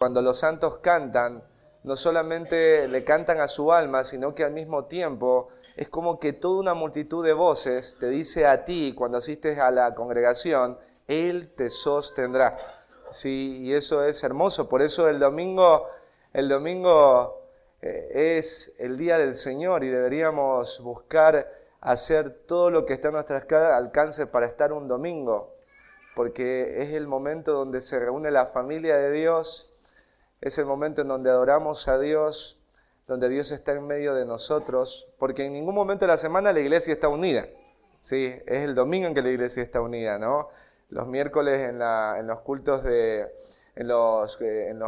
Cuando los santos cantan, no solamente le cantan a su alma, sino que al mismo tiempo es como que toda una multitud de voces te dice a ti, cuando asistes a la congregación, Él te sostendrá. Sí, y eso es hermoso. Por eso el domingo es el día del Señor y deberíamos buscar hacer todo lo que está a nuestro alcance para estar un domingo, porque es el momento donde se reúne la familia de Dios. Es el momento en donde adoramos a Dios, donde Dios está en medio de nosotros, porque en ningún momento de la semana la iglesia está unida. Sí, es el domingo en que la iglesia está unida, ¿no? Los miércoles en los cultos en los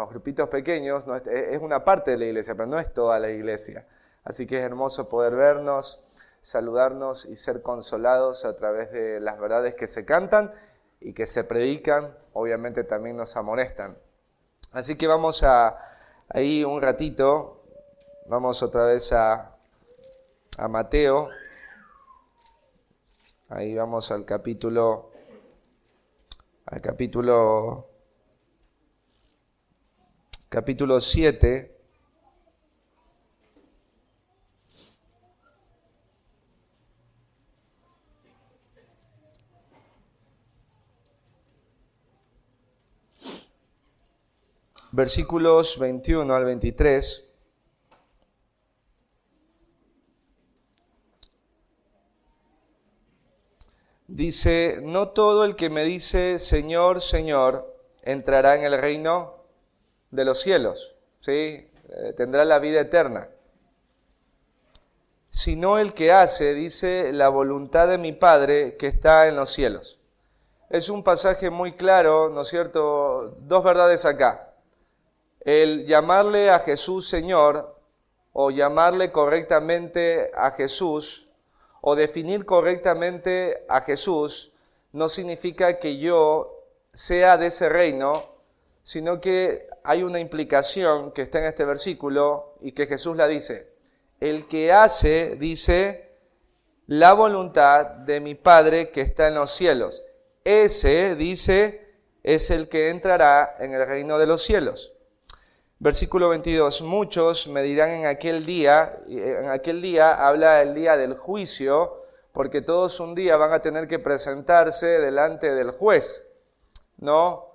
grupitos pequeños, no, es una parte de la iglesia, pero no es toda la iglesia. Así que es hermoso poder vernos, saludarnos y ser consolados a través de las verdades que se cantan y que se predican, obviamente también nos amonestan. Así que vamos ahí un ratito, vamos otra vez a Mateo, ahí vamos al capítulo 7, versículos 21 al 23. Dice, no todo el que me dice Señor, Señor, entrará en el reino de los cielos, ¿sí? Tendrá la vida eterna. Sino el que hace, dice, la voluntad de mi Padre que está en los cielos. Es un pasaje muy claro, ¿no es cierto? Dos verdades acá. El llamarle a Jesús Señor, o llamarle correctamente a Jesús, o definir correctamente a Jesús, no significa que yo sea de ese reino, sino que hay una implicación que está en este versículo y que Jesús la dice. El que hace, dice, la voluntad de mi Padre que está en los cielos. Ese, dice, es el que entrará en el reino de los cielos. Versículo 22, muchos me dirán en aquel día habla el día del juicio, porque todos un día van a tener que presentarse delante del juez, ¿no?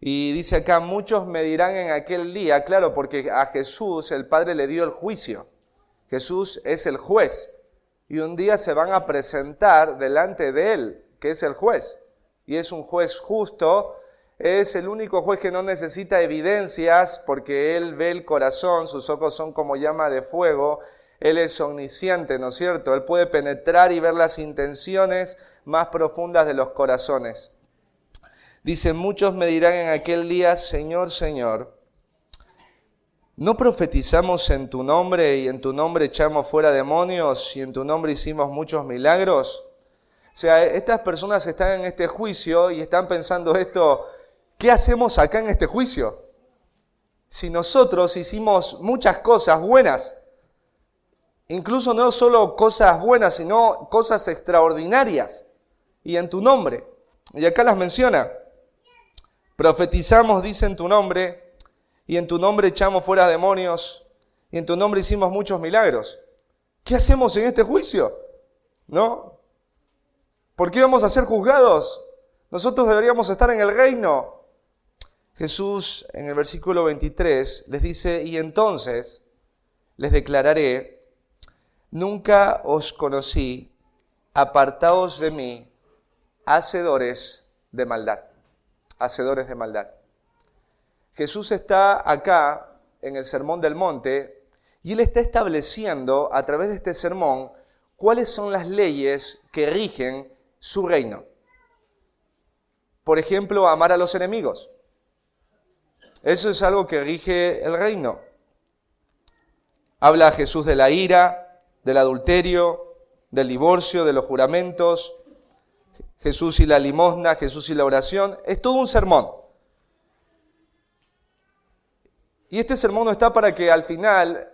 Y dice acá, muchos me dirán en aquel día, claro, porque a Jesús el Padre le dio el juicio. Jesús es el juez, y un día se van a presentar delante de Él, que es el juez, y es un juez justo. Es el único juez que no necesita evidencias porque Él ve el corazón, sus ojos son como llama de fuego, Él es omnisciente, ¿no es cierto? Él puede penetrar y ver las intenciones más profundas de los corazones. Dice, muchos me dirán en aquel día, Señor, Señor, ¿no profetizamos en tu nombre y en tu nombre echamos fuera demonios y en tu nombre hicimos muchos milagros? O sea, estas personas están en este juicio y están pensando esto, ¿qué hacemos acá en este juicio? Si nosotros hicimos muchas cosas buenas, incluso no solo cosas buenas, sino cosas extraordinarias, y en tu nombre. Y acá las menciona. Profetizamos, dice, en tu nombre, y en tu nombre echamos fuera demonios, y en tu nombre hicimos muchos milagros. ¿Qué hacemos en este juicio? ¿No? ¿Por qué vamos a ser juzgados? Nosotros deberíamos estar en el reino. Jesús en el versículo 23 les dice, y entonces les declararé, nunca os conocí, apartaos de mí, hacedores de maldad. Hacedores de maldad. Jesús está acá en el Sermón del Monte y Él está estableciendo a través de este sermón cuáles son las leyes que rigen su reino. Por ejemplo, amar a los enemigos. Eso es algo que rige el reino. Habla Jesús de la ira, del adulterio, del divorcio, de los juramentos, Jesús y la limosna, Jesús y la oración. Es todo un sermón. Y este sermón no está para que al final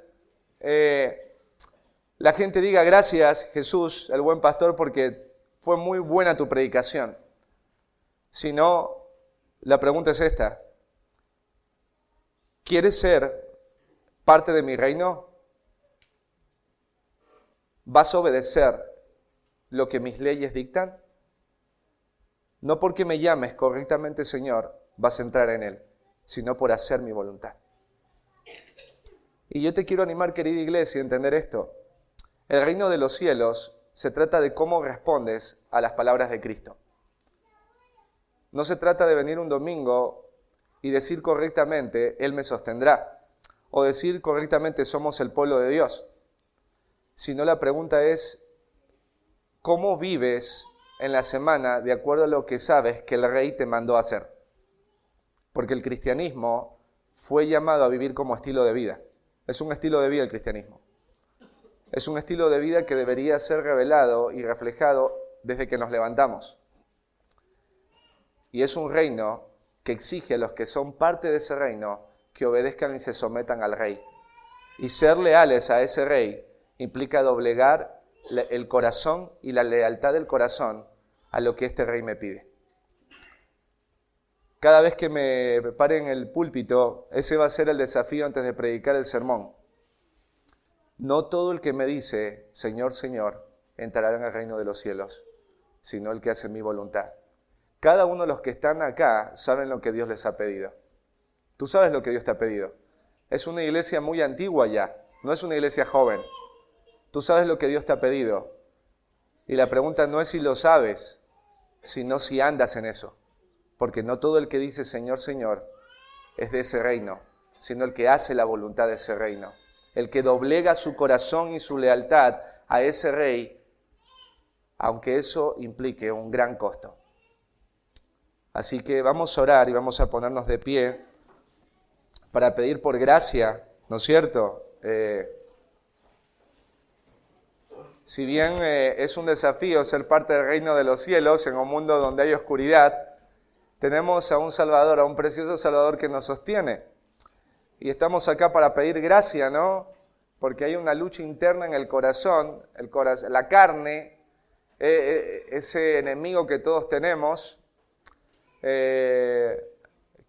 la gente diga gracias Jesús, el buen pastor, porque fue muy buena tu predicación. Sino, la pregunta es esta. ¿Quieres ser parte de mi reino? ¿Vas a obedecer lo que mis leyes dictan? No porque me llames correctamente Señor, vas a entrar en Él, sino por hacer mi voluntad. Y yo te quiero animar, querida iglesia, a entender esto. El reino de los cielos se trata de cómo respondes a las palabras de Cristo. No se trata de venir un domingo y decir correctamente, Él me sostendrá, o decir correctamente, somos el pueblo de Dios. Sino la pregunta es, ¿cómo vives en la semana de acuerdo a lo que sabes que el Rey te mandó a hacer? Porque el cristianismo fue llamado a vivir como estilo de vida. Es un estilo de vida el cristianismo. Es un estilo de vida que debería ser revelado y reflejado desde que nos levantamos. Y es un reino que exige a los que son parte de ese reino que obedezcan y se sometan al Rey. Y ser leales a ese Rey implica doblegar el corazón y la lealtad del corazón a lo que este Rey me pide. Cada vez que me pare en el púlpito, ese va a ser el desafío antes de predicar el sermón. No todo el que me dice, Señor, Señor, entrará en el reino de los cielos, sino el que hace mi voluntad. Cada uno de los que están acá saben lo que Dios les ha pedido. Tú sabes lo que Dios te ha pedido. Es una iglesia muy antigua ya, no es una iglesia joven. Tú sabes lo que Dios te ha pedido. Y la pregunta no es si lo sabes, sino si andas en eso. Porque no todo el que dice Señor, Señor es de ese reino, sino el que hace la voluntad de ese reino. El que doblega su corazón y su lealtad a ese Rey, aunque eso implique un gran costo. Así que vamos a orar y vamos a ponernos de pie para pedir por gracia, ¿no es cierto? Si bien es un desafío ser parte del reino de los cielos en un mundo donde hay oscuridad, tenemos a un Salvador, a un precioso Salvador que nos sostiene. Y estamos acá para pedir gracia, ¿no? Porque hay una lucha interna en el corazón, la carne, ese enemigo que todos tenemos,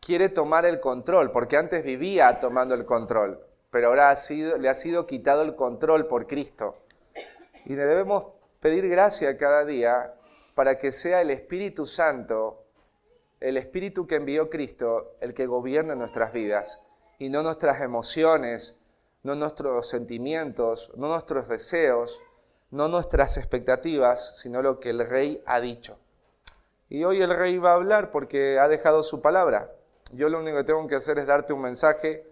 quiere tomar el control, porque antes vivía tomando el control, pero ahora le ha sido quitado el control por Cristo. Y debemos pedir gracia cada día para que sea el Espíritu Santo, el Espíritu que envió Cristo, el que gobierne nuestras vidas, y no nuestras emociones, no nuestros sentimientos, no nuestros deseos, no nuestras expectativas, sino lo que el Rey ha dicho. Y hoy el Rey va a hablar porque ha dejado su palabra. Yo lo único que tengo que hacer es darte un mensaje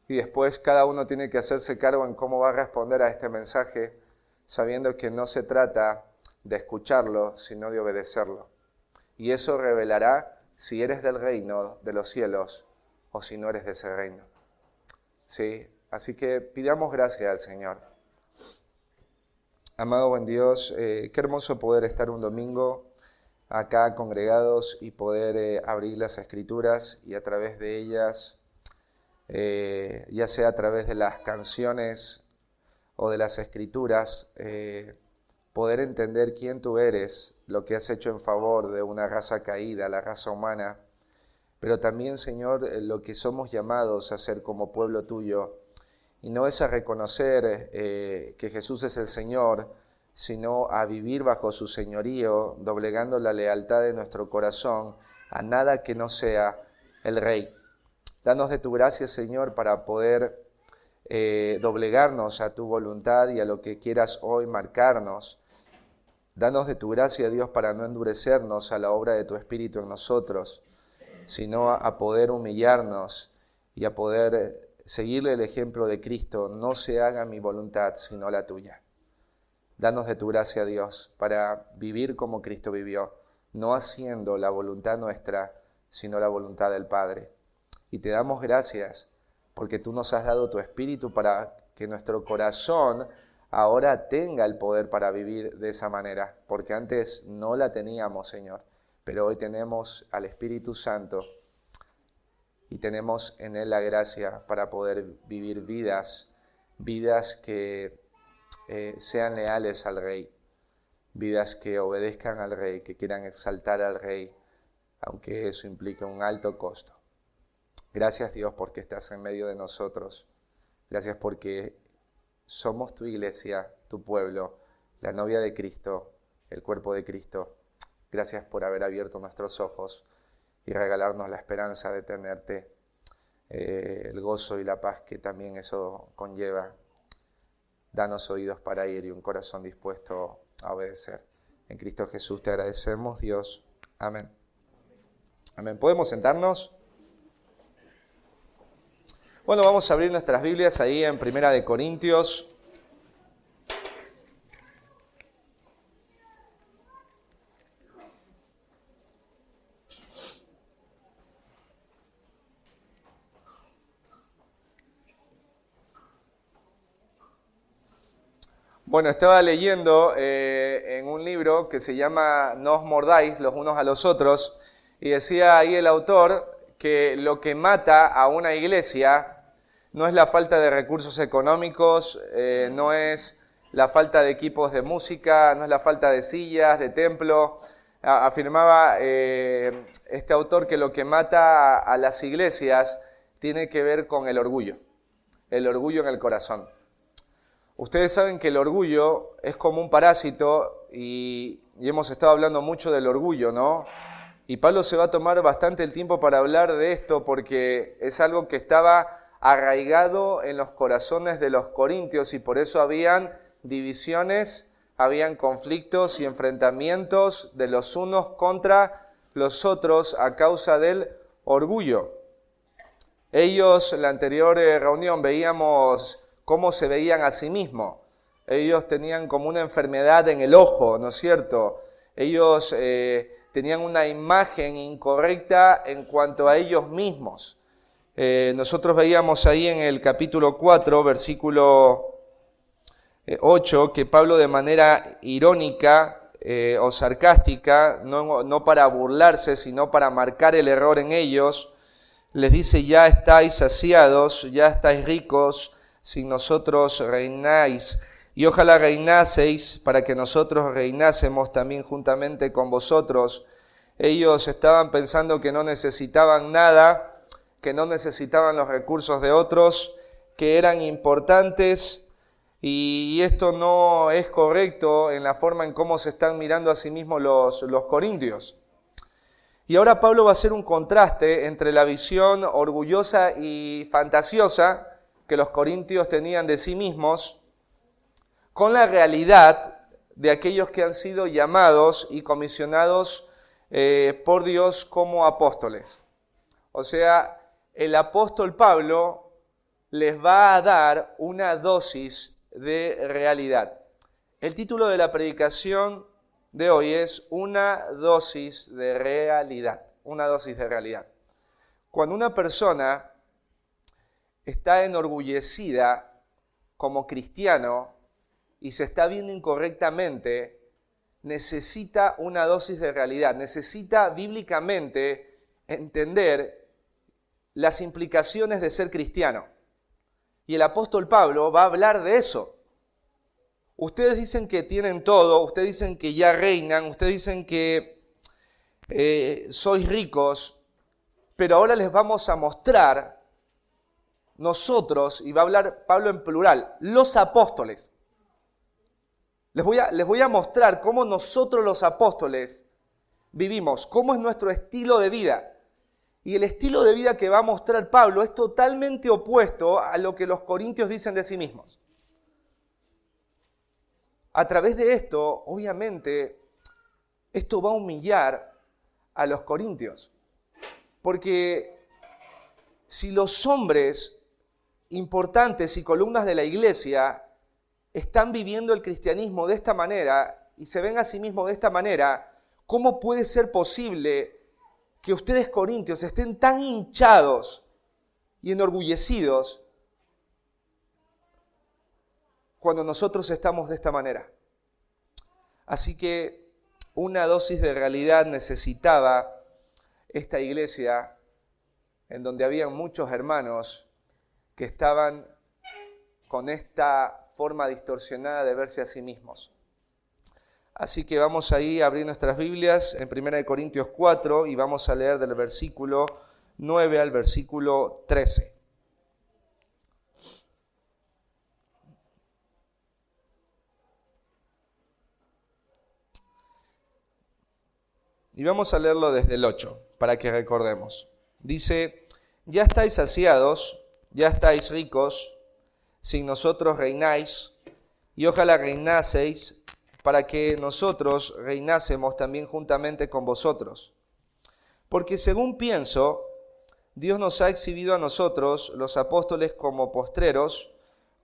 y después cada uno tiene que hacerse cargo en cómo va a responder a este mensaje, sabiendo que no se trata de escucharlo, sino de obedecerlo. Y eso revelará si eres del reino de los cielos o si no eres de ese reino. ¿Sí? Así que pidamos gracia al Señor. Amado buen Dios, qué hermoso poder estar un domingo acá congregados y poder abrir las Escrituras y a través de ellas, ya sea a través de las canciones o de las Escrituras, poder entender quién tú eres, lo que has hecho en favor de una raza caída, la raza humana, pero también, Señor, lo que somos llamados a ser como pueblo tuyo. Y no es a reconocer que Jesús es el Señor, sino a vivir bajo su señorío, doblegando la lealtad de nuestro corazón a nada que no sea el Rey. Danos de tu gracia, Señor, para poder doblegarnos a tu voluntad y a lo que quieras hoy marcarnos. Danos de tu gracia, Dios, para no endurecernos a la obra de tu Espíritu en nosotros, sino a poder humillarnos y a poder seguirle el ejemplo de Cristo. No se haga mi voluntad, sino la tuya. Danos de tu gracia, Dios, para vivir como Cristo vivió, no haciendo la voluntad nuestra, sino la voluntad del Padre. Y te damos gracias porque tú nos has dado tu Espíritu para que nuestro corazón ahora tenga el poder para vivir de esa manera, porque antes no la teníamos, Señor, pero hoy tenemos al Espíritu Santo y tenemos en Él la gracia para poder vivir vidas que sean leales al Rey, vidas que obedezcan al Rey, que quieran exaltar al Rey, aunque eso implique un alto costo. Gracias, Dios, porque estás en medio de nosotros. Gracias porque somos tu iglesia, tu pueblo, la novia de Cristo, el cuerpo de Cristo. Gracias por haber abierto nuestros ojos y regalarnos la esperanza de tenerte, el gozo y la paz que también eso conlleva. Danos oídos para ir y un corazón dispuesto a obedecer. En Cristo Jesús te agradecemos, Dios. Amén. Amén. ¿Podemos sentarnos? Bueno, vamos a abrir nuestras Biblias ahí en Primera de Corintios. Bueno, estaba leyendo en un libro que se llama No os mordáis los unos a los otros, y decía ahí el autor que lo que mata a una iglesia no es la falta de recursos económicos, no es la falta de equipos de música, no es la falta de sillas, de templo. Afirmaba este autor que lo que mata a las iglesias tiene que ver con el orgullo en el corazón. Ustedes saben que el orgullo es como un parásito y hemos estado hablando mucho del orgullo, ¿no? Y Pablo se va a tomar bastante el tiempo para hablar de esto porque es algo que estaba arraigado en los corazones de los corintios y por eso habían divisiones, habían conflictos y enfrentamientos de los unos contra los otros a causa del orgullo. Ellos, en la anterior reunión, veíamos cómo se veían a sí mismos. Ellos tenían como una enfermedad en el ojo, ¿no es cierto? Ellos tenían una imagen incorrecta en cuanto a ellos mismos. Nosotros veíamos ahí en el capítulo 4, versículo 8, que Pablo de manera irónica o sarcástica, no para burlarse, sino para marcar el error en ellos, les dice: ya estáis saciados, ya estáis ricos, si nosotros reináis, y ojalá reinaseis para que nosotros reinásemos también juntamente con vosotros. Ellos estaban pensando que no necesitaban nada, que no necesitaban los recursos de otros, que eran importantes, y esto no es correcto en la forma en cómo se están mirando a sí mismos los corintios. Y ahora Pablo va a hacer un contraste entre la visión orgullosa y fantasiosa que los corintios tenían de sí mismos, con la realidad de aquellos que han sido llamados y comisionados por Dios como apóstoles. O sea, el apóstol Pablo les va a dar una dosis de realidad. El título de la predicación de hoy es Una dosis de realidad. Una dosis de realidad. Cuando una persona está enorgullecida como cristiano y se está viendo incorrectamente, necesita una dosis de realidad, necesita bíblicamente entender las implicaciones de ser cristiano. Y el apóstol Pablo va a hablar de eso. Ustedes dicen que tienen todo, ustedes dicen que ya reinan, ustedes dicen que sois ricos, pero ahora les vamos a mostrar nosotros, y va a hablar Pablo en plural, los apóstoles. Les voy a mostrar cómo nosotros los apóstoles vivimos, cómo es nuestro estilo de vida. Y el estilo de vida que va a mostrar Pablo es totalmente opuesto a lo que los corintios dicen de sí mismos. A través de esto, obviamente, esto va a humillar a los corintios. Porque si los hombres importantes y columnas de la iglesia están viviendo el cristianismo de esta manera y se ven a sí mismos de esta manera, ¿cómo puede ser posible que ustedes corintios estén tan hinchados y enorgullecidos cuando nosotros estamos de esta manera? Así que una dosis de realidad necesitaba esta iglesia en donde había muchos hermanos que estaban con esta forma distorsionada de verse a sí mismos. Así que vamos ahí a abrir nuestras Biblias en 1 Corintios 4 y vamos a leer del versículo 9 al versículo 13. Y vamos a leerlo desde el 8, para que recordemos. Dice, ya estáis saciados, ya estáis ricos, sin nosotros reináis, y ojalá reinaseis, para que nosotros reinásemos también juntamente con vosotros. Porque según pienso, Dios nos ha exhibido a nosotros, los apóstoles, como postreros,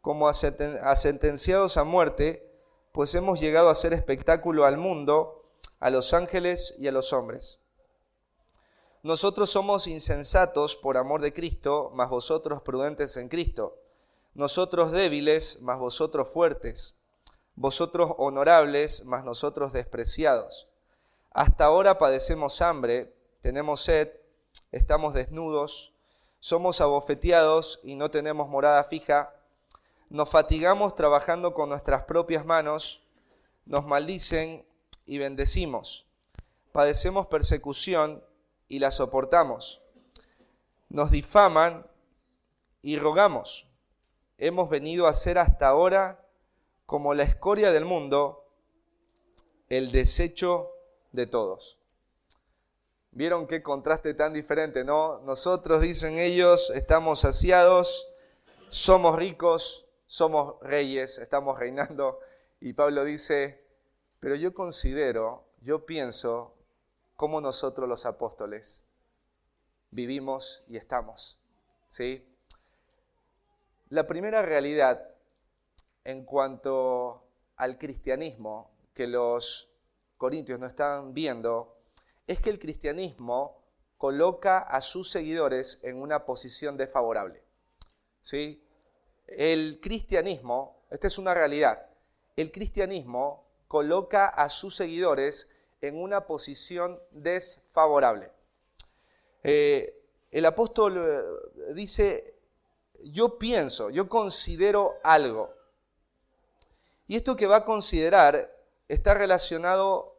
como a sentenciados a muerte, pues hemos llegado a ser espectáculo al mundo, a los ángeles y a los hombres. Nosotros somos insensatos por amor de Cristo, mas vosotros prudentes en Cristo. Nosotros débiles, mas vosotros fuertes. Vosotros honorables, mas nosotros despreciados. Hasta ahora padecemos hambre, tenemos sed, estamos desnudos, somos abofeteados y no tenemos morada fija. Nos fatigamos trabajando con nuestras propias manos, nos maldicen y bendecimos. Padecemos persecución y la soportamos. Nos difaman y rogamos. Hemos venido a ser hasta ahora como la escoria del mundo, el desecho de todos. ¿Vieron qué contraste tan diferente, no? Nosotros, dicen ellos, estamos saciados, somos ricos, somos reyes, estamos reinando. Y Pablo dice, pero yo pienso cómo nosotros los apóstoles vivimos y estamos, ¿sí? La primera realidad en cuanto al cristianismo que los corintios no están viendo es que el cristianismo coloca a sus seguidores en una posición desfavorable, ¿sí? El cristianismo, esta es una realidad, el cristianismo coloca a sus seguidores en una posición desfavorable. El apóstol dice, yo considero algo. Y esto que va a considerar está relacionado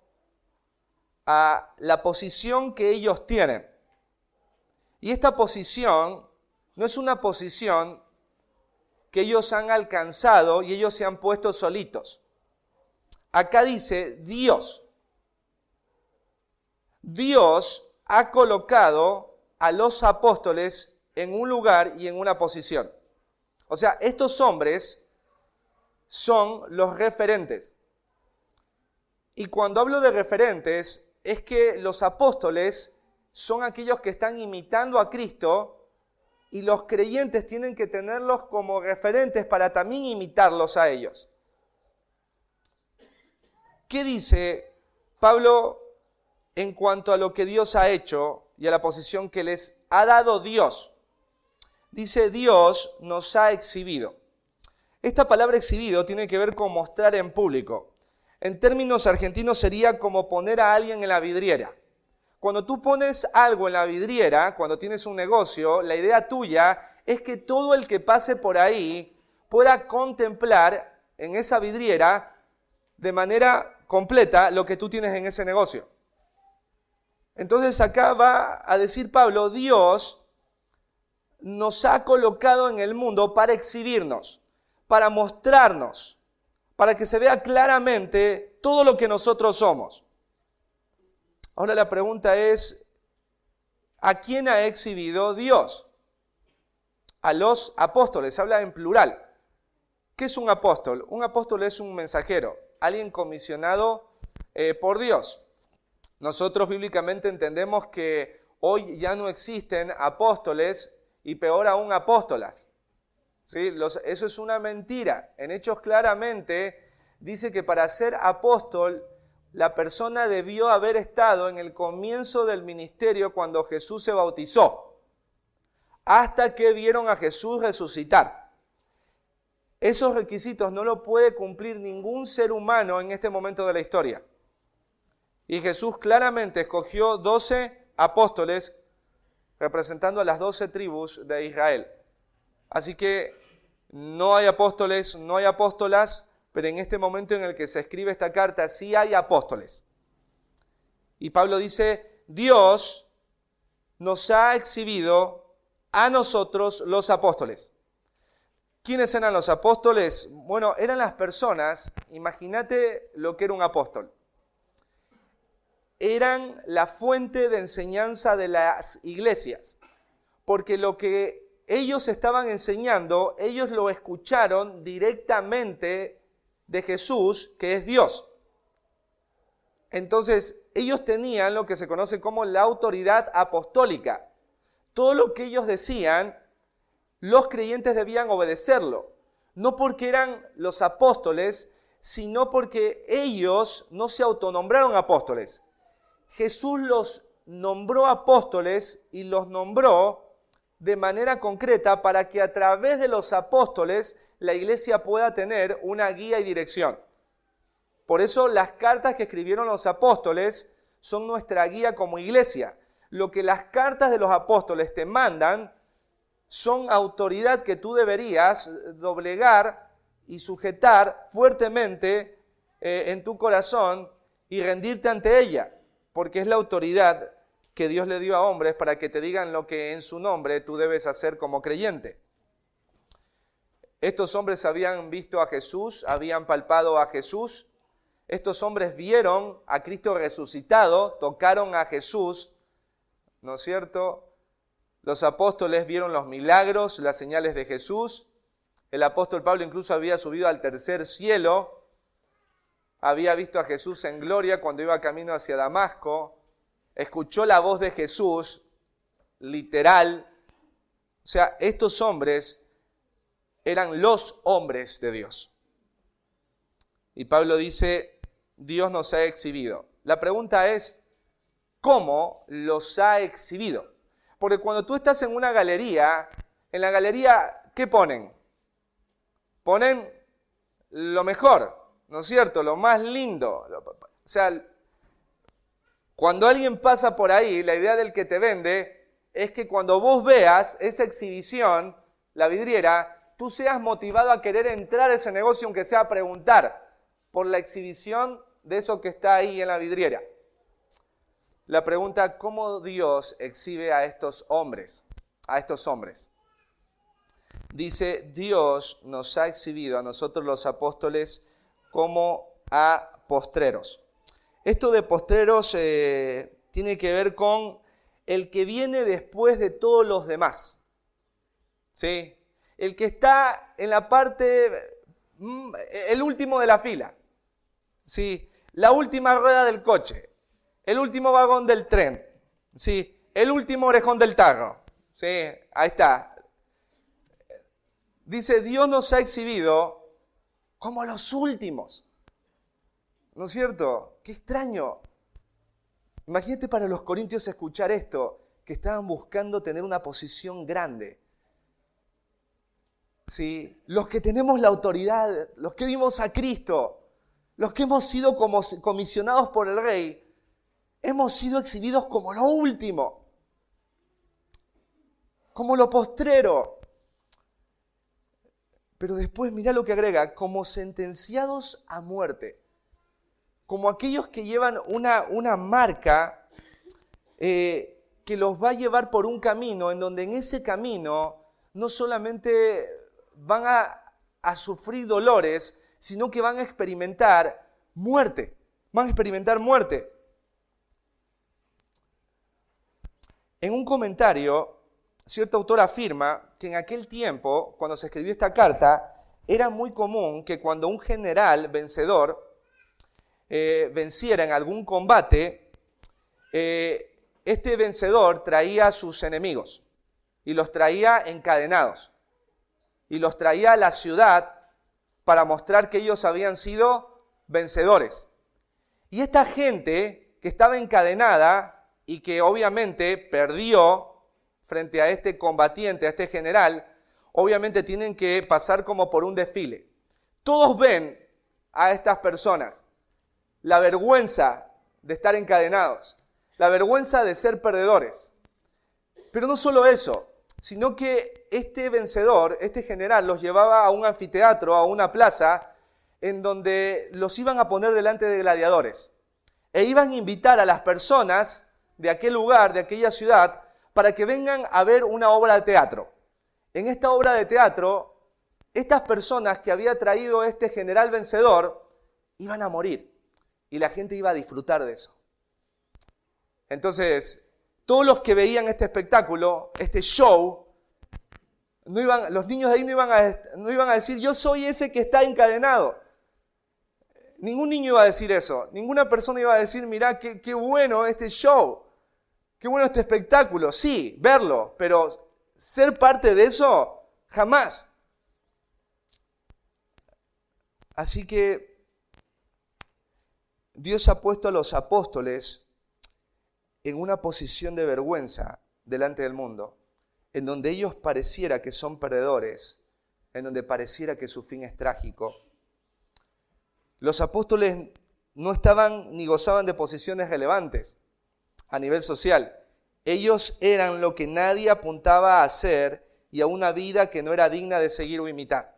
a la posición que ellos tienen. Y esta posición no es una posición que ellos han alcanzado y ellos se han puesto solitos. Acá dice Dios. Dios ha colocado a los apóstoles en un lugar y en una posición. O sea, estos hombres son los referentes. Y cuando hablo de referentes, es que los apóstoles son aquellos que están imitando a Cristo y los creyentes tienen que tenerlos como referentes para también imitarlos a ellos. ¿Qué dice Pablo en cuanto a lo que Dios ha hecho y a la posición que les ha dado Dios? Dice, Dios nos ha exhibido. Esta palabra exhibido tiene que ver con mostrar en público. En términos argentinos sería como poner a alguien en la vidriera. Cuando tú pones algo en la vidriera, cuando tienes un negocio, la idea tuya es que todo el que pase por ahí pueda contemplar en esa vidriera de manera completa lo que tú tienes en ese negocio. Entonces acá va a decir Pablo, Dios nos ha colocado en el mundo para exhibirnos, para mostrarnos, para que se vea claramente todo lo que nosotros somos. Ahora la pregunta es, ¿a quién ha exhibido Dios? A los apóstoles, habla en plural. ¿Qué es un apóstol? Un apóstol es un mensajero, alguien comisionado por Dios. Nosotros bíblicamente entendemos que hoy ya no existen apóstoles y peor aún apóstolas. ¿Sí? Eso es una mentira. En Hechos claramente dice que para ser apóstol la persona debió haber estado en el comienzo del ministerio cuando Jesús se bautizó, hasta que vieron a Jesús resucitar. Esos requisitos no lo puede cumplir ningún ser humano en este momento de la historia. Y Jesús claramente escogió 12 apóstoles representando a las 12 tribus de Israel. Así que no hay apóstoles, no hay apóstolas, pero en este momento en el que se escribe esta carta sí hay apóstoles. Y Pablo dice, Dios nos ha exhibido a nosotros los apóstoles. ¿Quiénes eran los apóstoles? Bueno, eran las personas, imagínate lo que era un apóstol. Eran la fuente de enseñanza de las iglesias, porque lo que ellos estaban enseñando, ellos lo escucharon directamente de Jesús, que es Dios. Entonces, ellos tenían lo que se conoce como la autoridad apostólica. Todo lo que ellos decían, los creyentes debían obedecerlo. No porque eran los apóstoles, sino porque ellos no se autonombraron apóstoles. Jesús los nombró apóstoles y los nombró de manera concreta para que a través de los apóstoles la iglesia pueda tener una guía y dirección. Por eso las cartas que escribieron los apóstoles son nuestra guía como iglesia. Lo que las cartas de los apóstoles te mandan son autoridad que tú deberías doblegar y sujetar fuertemente en tu corazón y rendirte ante ella, porque es la autoridad que Dios le dio a hombres para que te digan lo que en su nombre tú debes hacer como creyente. Estos hombres habían visto a Jesús, habían palpado a Jesús. Estos hombres vieron a Cristo resucitado, tocaron a Jesús, ¿no es cierto? Los apóstoles vieron los milagros, las señales de Jesús. El apóstol Pablo incluso había subido al tercer cielo. Había visto a Jesús en gloria cuando iba camino hacia Damasco. Escuchó la voz de Jesús, literal. O sea, estos hombres eran los hombres de Dios. Y Pablo dice, Dios nos ha exhibido. La pregunta es, ¿cómo los ha exhibido? Porque cuando tú estás en una galería, en la galería, ¿qué ponen? Ponen lo mejor, ¿no es cierto? Lo más lindo. O sea, cuando alguien pasa por ahí, la idea del que te vende es que cuando vos veas esa exhibición, la vidriera, tú seas motivado a querer entrar a ese negocio, aunque sea a preguntar por la exhibición de eso que está ahí en la vidriera. La pregunta, ¿cómo Dios exhibe a estos hombres? Dice, Dios nos ha exhibido a nosotros los apóstoles como a postreros. Esto de postreros tiene que ver con el que viene después de todos los demás. ¿Sí? El que está en la parte, el último de la fila. ¿Sí? La última rueda del coche. El último vagón del tren, ¿sí? El último orejón del tarro, ¿sí? Ahí está. Dice, Dios nos ha exhibido como los últimos, ¿no es cierto? Qué extraño. Imagínate para los corintios escuchar esto, que estaban buscando tener una posición grande. ¿Sí? Los que tenemos la autoridad, los que vimos a Cristo, los que hemos sido comisionados por el Rey, hemos sido exhibidos como lo último, como lo postrero. Pero después mirá lo que agrega, como sentenciados a muerte, como aquellos que llevan una marca que los va a llevar por un camino, en donde en ese camino no solamente van a sufrir dolores, sino que van a experimentar muerte, En un comentario, cierto autor afirma que en aquel tiempo, cuando se escribió esta carta, era muy común que cuando un general vencedor venciera en algún combate, este vencedor traía a sus enemigos y los traía encadenados y los traía a la ciudad para mostrar que ellos habían sido vencedores. Y esta gente que estaba encadenada y que obviamente perdió frente a este combatiente, a este general, obviamente tienen que pasar como por un desfile. Todos ven a estas personas la vergüenza de estar encadenados, la vergüenza de ser perdedores. Pero no solo eso, sino que este vencedor, este general, los llevaba a un anfiteatro, a una plaza, en donde los iban a poner delante de gladiadores. E iban a invitar a las personas de aquel lugar, de aquella ciudad, para que vengan a ver una obra de teatro. En esta obra de teatro, estas personas que había traído este general vencedor iban a morir y la gente iba a disfrutar de eso. Entonces, todos los que veían este espectáculo, este show, los niños de ahí no iban a decir, yo soy ese que está encadenado. Ningún niño iba a decir eso. Ninguna persona iba a decir, mirá, qué bueno este show. Qué bueno este espectáculo. Sí, verlo, pero ser parte de eso, jamás. Así que Dios ha puesto a los apóstoles en una posición de vergüenza delante del mundo, en donde ellos pareciera que son perdedores, en donde pareciera que su fin es trágico. Los apóstoles no estaban ni gozaban de posiciones relevantes a nivel social. Ellos eran lo que nadie apuntaba a hacer y a una vida que no era digna de seguir o imitar.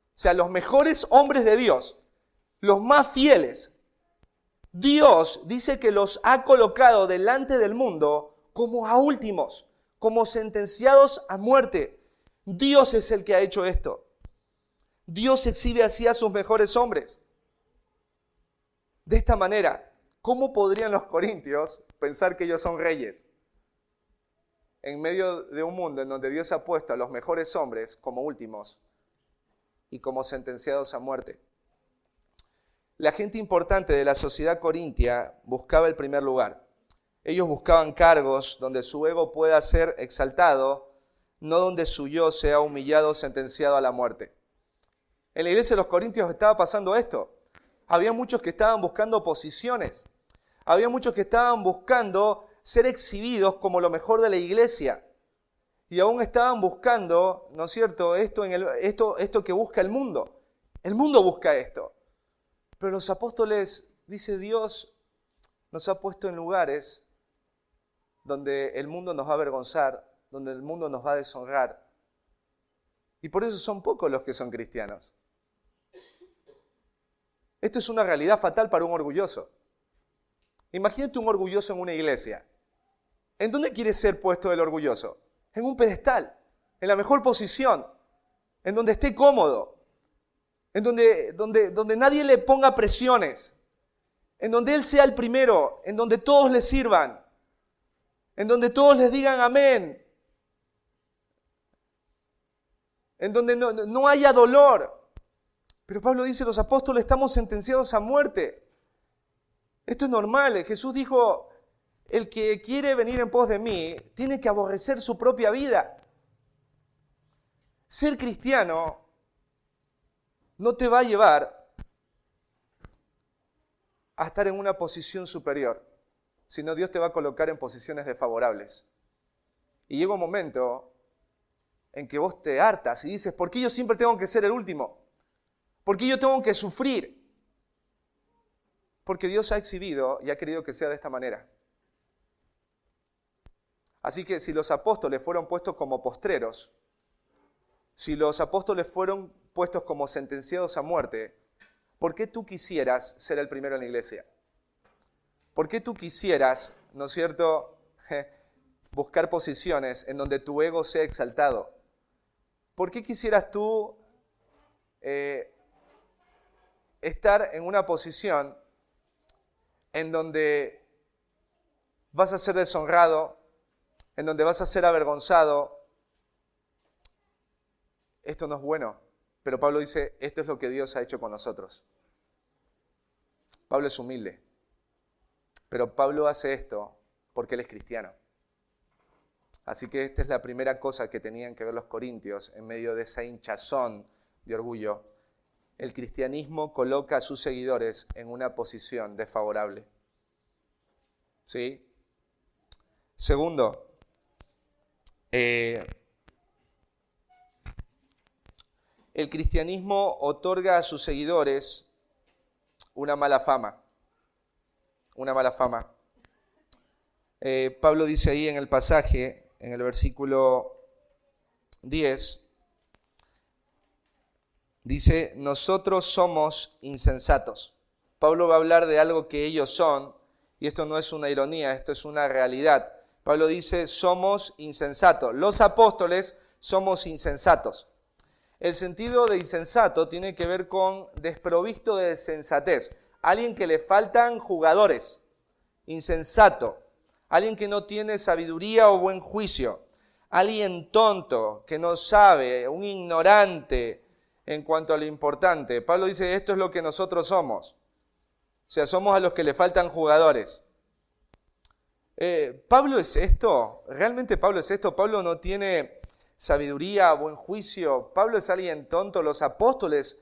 O sea, los mejores hombres de Dios, los más fieles, Dios dice que los ha colocado delante del mundo como a últimos, como sentenciados a muerte. Dios es el que ha hecho esto. Dios exhibe así a sus mejores hombres. De esta manera, ¿cómo podrían los corintios pensar que ellos son reyes? En medio de un mundo en donde Dios ha puesto a los mejores hombres como últimos y como sentenciados a muerte. La gente importante de la sociedad corintia buscaba el primer lugar. Ellos buscaban cargos donde su ego pueda ser exaltado, no donde su yo sea humillado o sentenciado a la muerte. En la iglesia de los corintios estaba pasando esto. Había muchos que estaban buscando posiciones. Había muchos que estaban buscando ser exhibidos como lo mejor de la iglesia. Y aún estaban buscando, ¿no es cierto?, esto que busca el mundo. El mundo busca esto. Pero los apóstoles, dice Dios, nos ha puesto en lugares donde el mundo nos va a avergonzar, donde el mundo nos va a deshonrar. Y por eso son pocos los que son cristianos. Esto es una realidad fatal para un orgulloso. Imagínate un orgulloso en una iglesia. ¿En dónde quiere ser puesto el orgulloso? En un pedestal, en la mejor posición, en donde esté cómodo, en donde nadie le ponga presiones, en donde él sea el primero, en donde todos le sirvan, en donde todos les digan amén, en donde no haya dolor. Pero Pablo dice, los apóstoles estamos sentenciados a muerte. Esto es normal. Jesús dijo, el que quiere venir en pos de mí tiene que aborrecer su propia vida. Ser cristiano no te va a llevar a estar en una posición superior, sino Dios te va a colocar en posiciones desfavorables. Y llega un momento en que vos te hartas y dices, ¿por qué yo siempre tengo que ser el último? ¿Por qué yo tengo que sufrir? Porque Dios ha exhibido y ha querido que sea de esta manera. Así que si los apóstoles fueron puestos como postreros, si los apóstoles fueron puestos como sentenciados a muerte, ¿por qué tú quisieras ser el primero en la iglesia? ¿Por qué tú quisieras, ¿no es cierto?, buscar posiciones en donde tu ego sea exaltado? ¿Por qué quisieras tú estar en una posición en donde vas a ser deshonrado, en donde vas a ser avergonzado? Esto no es bueno, pero Pablo dice, esto es lo que Dios ha hecho con nosotros. Pablo es humilde, pero Pablo hace esto porque él es cristiano. Así que esta es la primera cosa que tenían que ver los corintios en medio de esa hinchazón de orgullo. El cristianismo coloca a sus seguidores en una posición desfavorable. ¿Sí? Segundo, el cristianismo otorga a sus seguidores una mala fama. Una mala fama. Pablo dice ahí en el pasaje, en el versículo 10, dice, nosotros somos insensatos. Pablo va a hablar de algo que ellos son, y esto no es una ironía, esto es una realidad. Pablo dice, somos insensatos. Los apóstoles somos insensatos. El sentido de insensato tiene que ver con desprovisto de sensatez. Alguien que le faltan jugadores. Insensato. Alguien que no tiene sabiduría o buen juicio. Alguien tonto, que no sabe, un ignorante en cuanto a lo importante. Pablo dice, esto es lo que nosotros somos. O sea, somos a los que le faltan jugadores. ¿Pablo es esto? ¿Realmente Pablo es esto? ¿Pablo no tiene sabiduría, buen juicio? ¿Pablo es alguien tonto? ¿Los apóstoles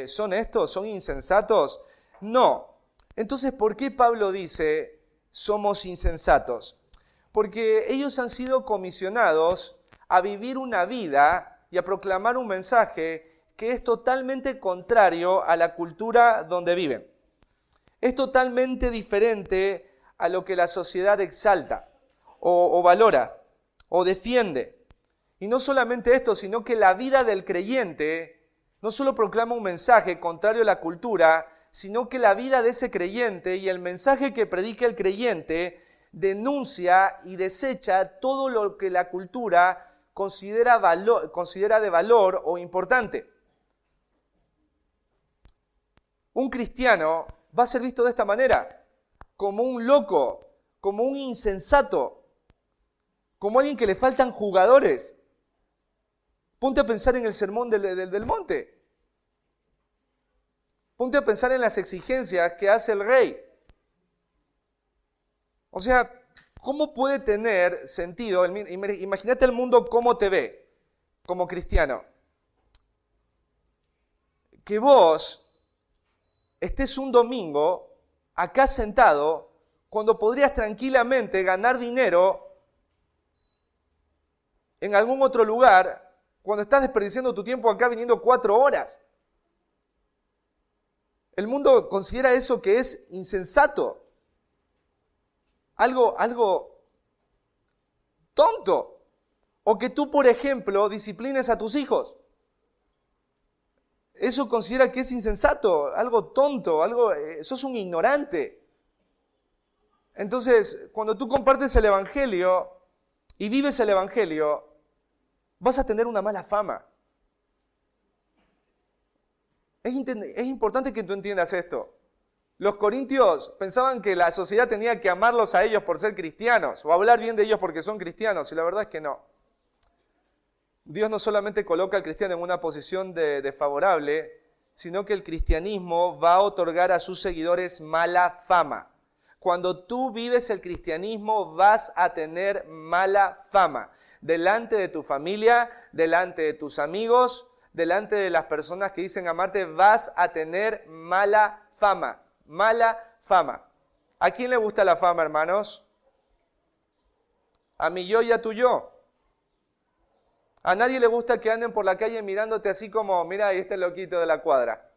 son estos? ¿Son insensatos? No. Entonces, ¿por qué Pablo dice, somos insensatos? Porque ellos han sido comisionados a vivir una vida y a proclamar un mensaje que es totalmente contrario a la cultura donde viven. Es totalmente diferente a lo que la sociedad exalta o valora o defiende. Y no solamente esto, sino que la vida del creyente no solo proclama un mensaje contrario a la cultura, sino que la vida de ese creyente y el mensaje que predica el creyente denuncia y desecha todo lo que la cultura considera de valor o importante. Un cristiano va a ser visto de esta manera, como un loco, como un insensato, como alguien que le faltan jugadores. Ponte a pensar en el sermón del monte. Ponte a pensar en las exigencias que hace el rey. O sea, ¿cómo puede tener sentido? Imagínate el mundo cómo te ve como cristiano. Que vos estés un domingo acá sentado cuando podrías tranquilamente ganar dinero en algún otro lugar cuando estás desperdiciando tu tiempo acá viniendo 4 horas. El mundo considera eso que es insensato. Algo tonto. O que tú, por ejemplo, disciplines a tus hijos. Eso considera que es insensato, algo tonto, sos un ignorante. Entonces, cuando tú compartes el Evangelio y vives el Evangelio, vas a tener una mala fama. Es importante que tú entiendas esto. Los corintios pensaban que la sociedad tenía que amarlos a ellos por ser cristianos o hablar bien de ellos porque son cristianos, y la verdad es que no. Dios no solamente coloca al cristiano en una posición desfavorable, sino que el cristianismo va a otorgar a sus seguidores mala fama. Cuando tú vives el cristianismo vas a tener mala fama. Delante de tu familia, delante de tus amigos, delante de las personas que dicen amarte, vas a tener mala fama. Mala fama. ¿A quién le gusta la fama, hermanos? A mi yo y a tu yo. A nadie le gusta que anden por la calle mirándote así como, mira, ahí está el loquito de la cuadra.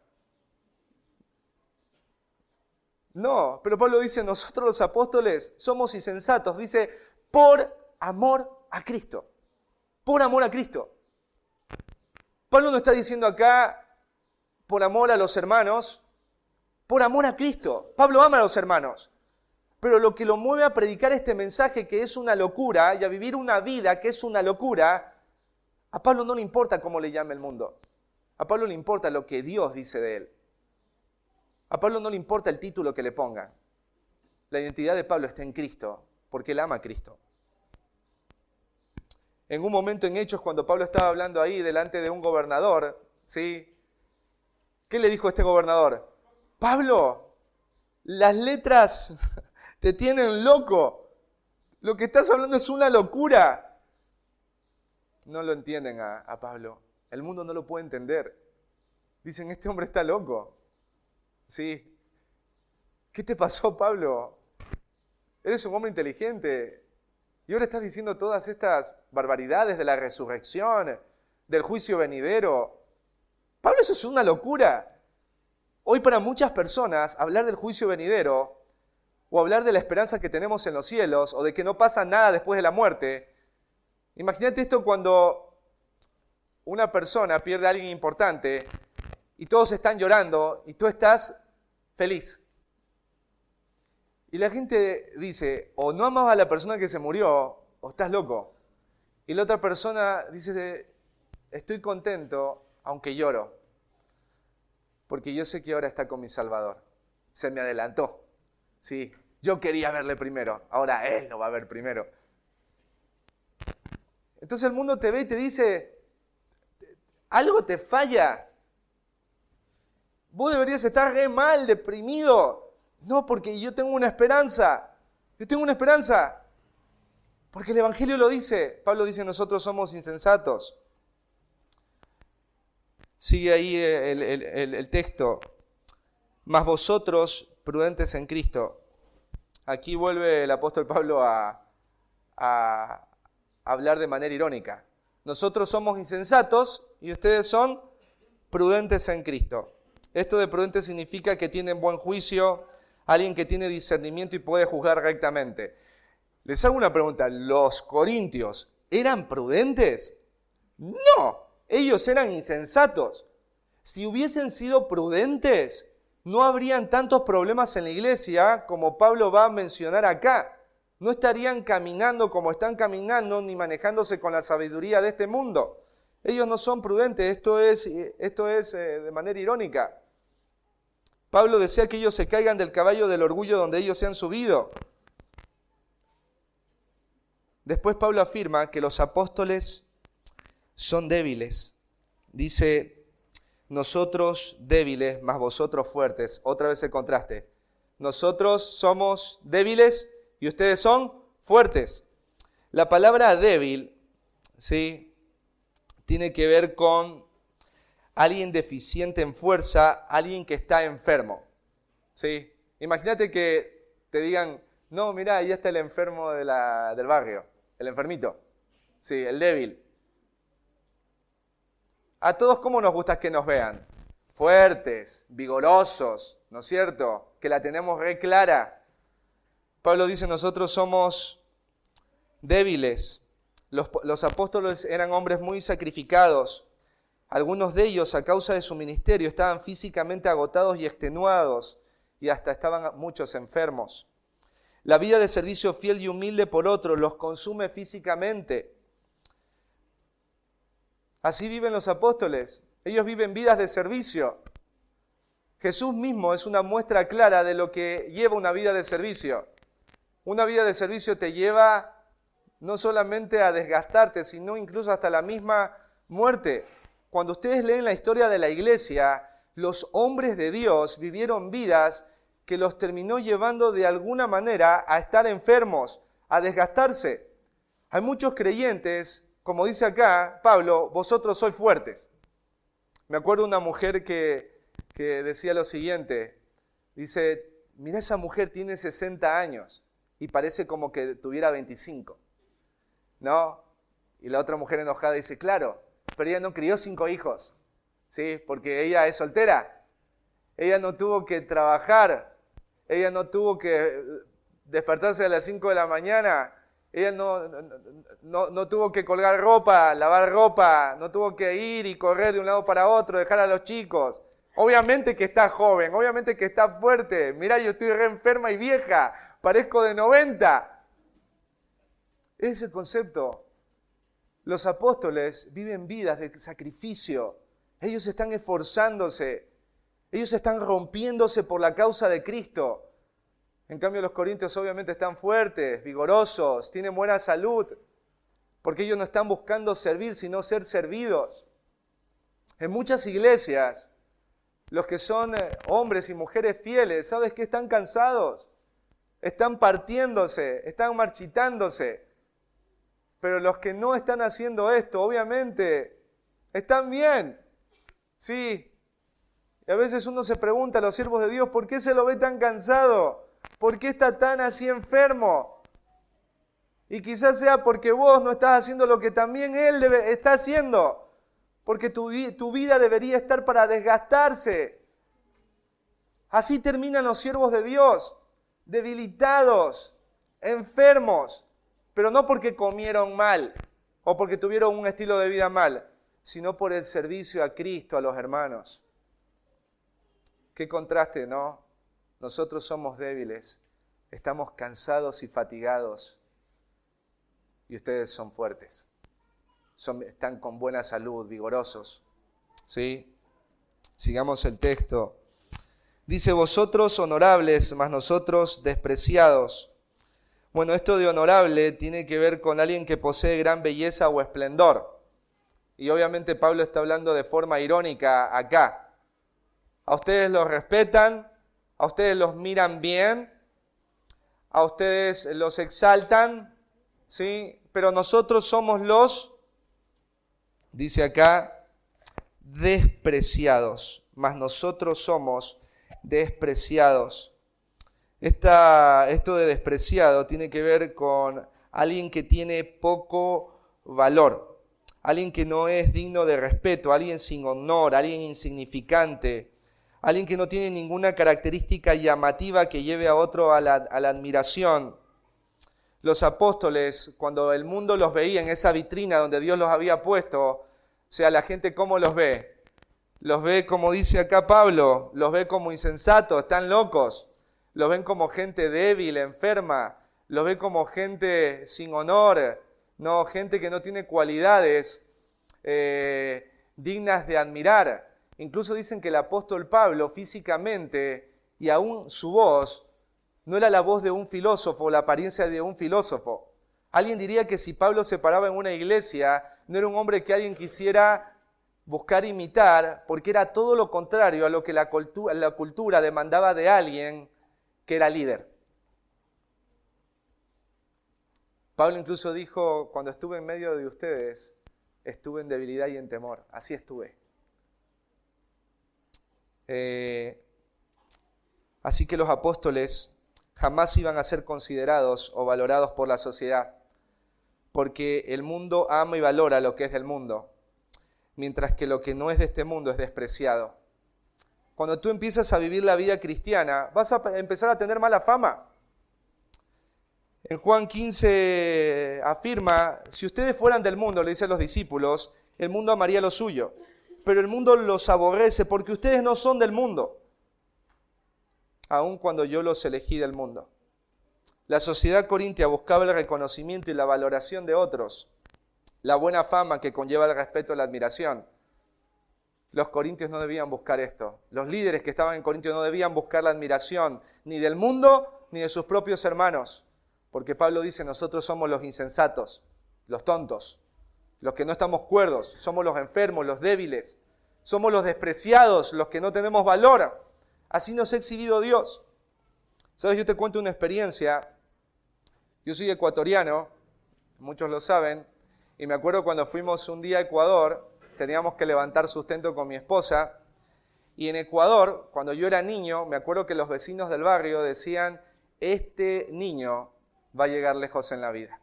No, pero Pablo dice, nosotros los apóstoles somos insensatos. Dice, por amor a Cristo. Por amor a Cristo. Pablo no está diciendo acá, por amor a los hermanos, por amor a Cristo. Pablo ama a los hermanos. Pero lo que lo mueve a predicar este mensaje que es una locura y a vivir una vida que es una locura, a Pablo no le importa cómo le llame el mundo. A Pablo le importa lo que Dios dice de él. A Pablo no le importa el título que le pongan. La identidad de Pablo está en Cristo, porque él ama a Cristo. En un momento en Hechos, cuando Pablo estaba hablando ahí delante de un gobernador, ¿sí? ¿Qué le dijo este gobernador? Pablo, las letras te tienen loco. Lo que estás hablando es una locura. No lo entienden a Pablo. El mundo no lo puede entender. Dicen, este hombre está loco. ¿Sí? ¿Qué te pasó, Pablo? Eres un hombre inteligente. Y ahora estás diciendo todas estas barbaridades de la resurrección, del juicio venidero. Pablo, eso es una locura. Hoy para muchas personas hablar del juicio venidero o hablar de la esperanza que tenemos en los cielos o de que no pasa nada después de la muerte. Imagínate esto cuando una persona pierde a alguien importante y todos están llorando y tú estás feliz. Y la gente dice, o no amas a la persona que se murió, o estás loco. Y la otra persona dice, estoy contento, aunque lloro, porque yo sé que ahora está con mi Salvador. Se me adelantó. Sí, yo quería verle primero, ahora Él lo va a ver primero. Entonces el mundo te ve y te dice, algo te falla. Vos deberías estar re mal, deprimido. No, porque yo tengo una esperanza. Yo tengo una esperanza. Porque el Evangelio lo dice. Pablo dice, nosotros somos insensatos. Sigue ahí el texto. Mas vosotros, prudentes en Cristo. Aquí vuelve el apóstol Pablo a hablar de manera irónica. Nosotros somos insensatos y ustedes son prudentes en Cristo. Esto de prudente significa que tienen buen juicio, alguien que tiene discernimiento y puede juzgar rectamente. Les hago una pregunta, ¿los corintios eran prudentes? No, ellos eran insensatos. Si hubiesen sido prudentes, no habrían tantos problemas en la iglesia como Pablo va a mencionar acá. No estarían caminando como están caminando, ni manejándose con la sabiduría de este mundo. Ellos no son prudentes, esto es de manera irónica. Pablo desea que ellos se caigan del caballo del orgullo donde ellos se han subido. Después Pablo afirma que los apóstoles son débiles. Dice, nosotros débiles, mas vosotros fuertes. Otra vez el contraste. Nosotros somos débiles y ustedes son fuertes. La palabra débil, ¿sí?, tiene que ver con alguien deficiente en fuerza, alguien que está enfermo. ¿Sí? Imagínate que te digan, no, mirá, ahí está el enfermo del barrio, el enfermito, sí, el débil. A todos, ¿cómo nos gusta que nos vean? Fuertes, vigorosos, ¿no es cierto? Que la tenemos re clara. Pablo dice, nosotros somos débiles. Los apóstoles eran hombres muy sacrificados. Algunos de ellos, a causa de su ministerio, estaban físicamente agotados y extenuados, y hasta estaban muchos enfermos. La vida de servicio fiel y humilde por otros los consume físicamente. Así viven los apóstoles. Ellos viven vidas de servicio. Jesús mismo es una muestra clara de lo que lleva una vida de servicio. Una vida de servicio te lleva no solamente a desgastarte, sino incluso hasta la misma muerte. Cuando ustedes leen la historia de la iglesia, los hombres de Dios vivieron vidas que los terminó llevando de alguna manera a estar enfermos, a desgastarse. Hay muchos creyentes, como dice acá Pablo, vosotros sois fuertes. Me acuerdo de una mujer que decía lo siguiente, dice, mira, esa mujer tiene 60 años y parece como que tuviera 25. ¿No? Y la otra mujer enojada dice, claro, pero ella no crió 5 hijos, ¿sí? Porque ella es soltera. Ella no tuvo que trabajar, ella no tuvo que despertarse a las 5 de la mañana, ella no tuvo que colgar ropa, lavar ropa, no tuvo que ir y correr de un lado para otro, dejar a los chicos. Obviamente que está joven, obviamente que está fuerte. Mirá, yo estoy re enferma y vieja, parezco de 90. Ese es el concepto. Los apóstoles viven vidas de sacrificio. Ellos están esforzándose. Ellos están rompiéndose por la causa de Cristo. En cambio, los corintios obviamente están fuertes, vigorosos, tienen buena salud, porque ellos no están buscando servir, sino ser servidos. En muchas iglesias, los que son hombres y mujeres fieles, ¿sabes qué? Están cansados, están partiéndose, están marchitándose. Pero los que no están haciendo esto, obviamente, están bien. Sí. Y a veces uno se pregunta a los siervos de Dios, ¿por qué se lo ve tan cansado? ¿Por qué está tan así enfermo? Y quizás sea porque vos no estás haciendo lo que también Él está haciendo. Porque tu vida debería estar para desgastarse. Así terminan los siervos de Dios, debilitados, enfermos. Pero no porque comieron mal o porque tuvieron un estilo de vida mal, sino por el servicio a Cristo, a los hermanos. Qué contraste, ¿no? Nosotros somos débiles, estamos cansados y fatigados y ustedes son fuertes. Están con buena salud, vigorosos. ¿Sí? Sigamos el texto. Dice, vosotros honorables, mas nosotros despreciados. Bueno, esto de honorable tiene que ver con alguien que posee gran belleza o esplendor. Y obviamente Pablo está hablando de forma irónica acá. A ustedes los respetan, a ustedes los miran bien, a ustedes los exaltan, ¿sí? Pero nosotros somos los, dice acá, despreciados. Mas nosotros somos despreciados. Esto de despreciado tiene que ver con alguien que tiene poco valor, alguien que no es digno de respeto, alguien sin honor, alguien insignificante, alguien que no tiene ninguna característica llamativa que lleve a otro a la admiración. Los apóstoles, cuando el mundo los veía en esa vitrina donde Dios los había puesto, o sea, la gente ¿cómo los ve? Los ve, como dice acá Pablo, los ve como insensatos, están locos. Los ven como gente débil, enferma. Los ve como gente sin honor, no, gente que no tiene cualidades dignas de admirar. Incluso dicen que el apóstol Pablo físicamente y aún su voz no era la voz de un filósofo, la apariencia de un filósofo. Alguien diría que si Pablo se paraba en una iglesia, no era un hombre que alguien quisiera buscar imitar, porque era todo lo contrario a lo que la cultura demandaba de alguien que era líder. Pablo incluso dijo, cuando estuve en medio de ustedes, estuve en debilidad y en temor. Así estuve. Así que los apóstoles jamás iban a ser considerados o valorados por la sociedad, porque el mundo ama y valora lo que es del mundo, mientras que lo que no es de este mundo es despreciado. Cuando tú empiezas a vivir la vida cristiana, vas a empezar a tener mala fama. En Juan 15 afirma, si ustedes fueran del mundo, le dice a los discípulos, el mundo amaría lo suyo, pero el mundo los aborrece porque ustedes no son del mundo, aun cuando yo los elegí del mundo. La sociedad corintia buscaba el reconocimiento y la valoración de otros, la buena fama que conlleva el respeto y la admiración. Los corintios no debían buscar esto. Los líderes que estaban en Corintio no debían buscar la admiración ni del mundo ni de sus propios hermanos. Porque Pablo dice, nosotros somos los insensatos, los tontos, los que no estamos cuerdos, somos los enfermos, los débiles, somos los despreciados, los que no tenemos valor. Así nos ha exhibido Dios. ¿Sabes? Yo te cuento una experiencia. Yo soy ecuatoriano, muchos lo saben, y me acuerdo cuando fuimos un día a Ecuador, teníamos que levantar sustento con mi esposa, y en Ecuador, cuando yo era niño, me acuerdo que los vecinos del barrio decían, este niño va a llegar lejos en la vida.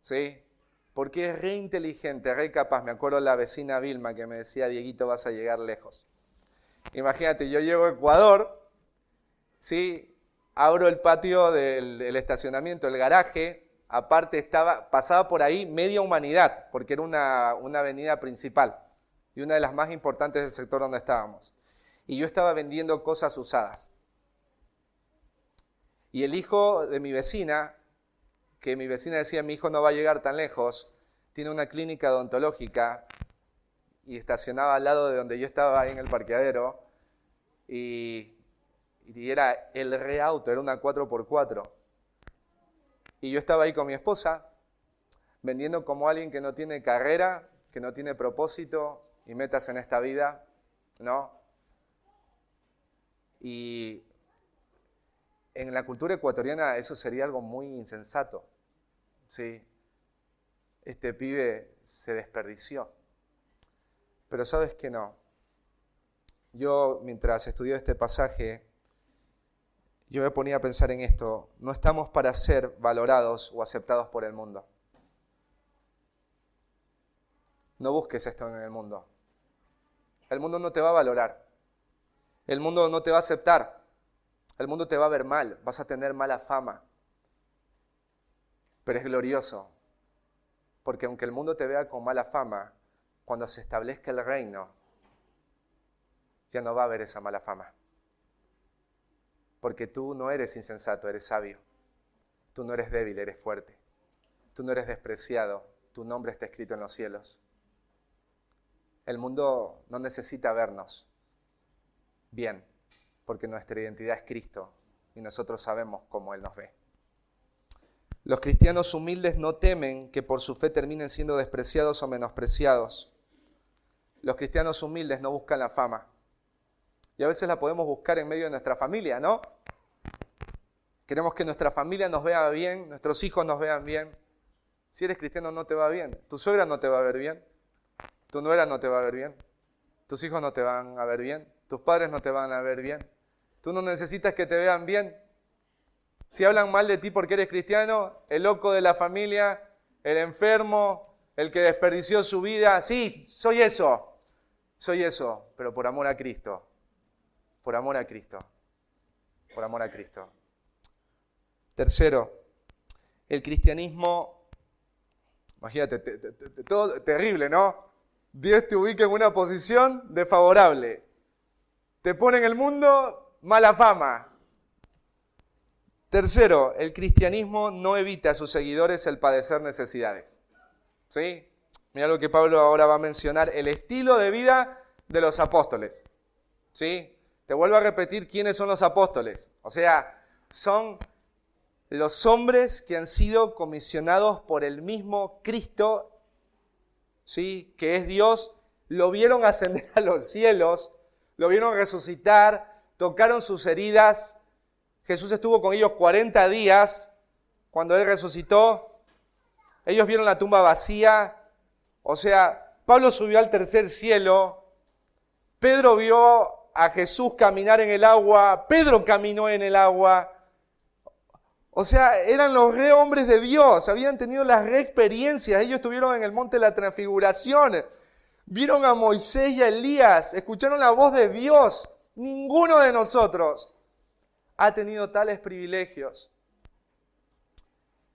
¿Sí? Porque es re inteligente, re capaz. Me acuerdo la vecina Vilma que me decía, Dieguito, vas a llegar lejos. Imagínate, yo llego a Ecuador, ¿sí? Abro el patio del estacionamiento, el garaje, aparte pasaba por ahí media humanidad, porque era una avenida principal y una de las más importantes del sector donde estábamos. Y yo estaba vendiendo cosas usadas. Y el hijo de mi vecina, que mi vecina decía, mi hijo no va a llegar tan lejos, tiene una clínica odontológica y estacionaba al lado de donde yo estaba ahí en el parqueadero y era el re auto, era una 4x4. Y yo estaba ahí con mi esposa, vendiendo como alguien que no tiene carrera, que no tiene propósito y metas en esta vida, ¿no? Y en la cultura ecuatoriana eso sería algo muy insensato, ¿sí? Este pibe se desperdició. Pero ¿sabes qué no? Yo, mientras estudié este pasaje, yo me ponía a pensar en esto. No estamos para ser valorados o aceptados por el mundo. No busques esto en el mundo. El mundo no te va a valorar. El mundo no te va a aceptar. El mundo te va a ver mal. Vas a tener mala fama. Pero es glorioso. Porque aunque el mundo te vea con mala fama, cuando se establezca el reino, ya no va a haber esa mala fama. Porque tú no eres insensato, eres sabio. Tú no eres débil, eres fuerte. Tú no eres despreciado, tu nombre está escrito en los cielos. El mundo no necesita vernos bien, porque nuestra identidad es Cristo y nosotros sabemos cómo Él nos ve. Los cristianos humildes no temen que por su fe terminen siendo despreciados o menospreciados. Los cristianos humildes no buscan la fama. Y a veces la podemos buscar en medio de nuestra familia, ¿no? Queremos que nuestra familia nos vea bien, nuestros hijos nos vean bien. Si eres cristiano no te va bien. Tu suegra no te va a ver bien. Tu nuera no te va a ver bien. Tus hijos no te van a ver bien. Tus padres no te van a ver bien. Tú no necesitas que te vean bien. Si hablan mal de ti porque eres cristiano, el loco de la familia, el enfermo, el que desperdició su vida, sí, soy eso, pero por amor a Cristo, por amor a Cristo, por amor a Cristo. Tercero, el cristianismo, imagínate, todo terrible, ¿no? Dios te ubica en una posición desfavorable, te pone en el mundo mala fama. Tercero, el cristianismo no evita a sus seguidores el padecer necesidades. ¿Sí? Mira lo que Pablo ahora va a mencionar, el estilo de vida de los apóstoles. ¿Sí? Te vuelvo a repetir quiénes son los apóstoles. O sea, son los hombres que han sido comisionados por el mismo Cristo, ¿sí? Que es Dios, lo vieron ascender a los cielos, lo vieron resucitar, tocaron sus heridas. Jesús estuvo con ellos 40 días cuando Él resucitó. Ellos vieron la tumba vacía. O sea, Pablo subió al tercer cielo. Pedro vio a Jesús caminar en el agua. Pedro caminó en el agua. O sea, eran los re hombres de Dios. Habían tenido las re experiencias. Ellos estuvieron en el monte de la transfiguración. Vieron a Moisés y a Elías. Escucharon la voz de Dios. Ninguno de nosotros ha tenido tales privilegios.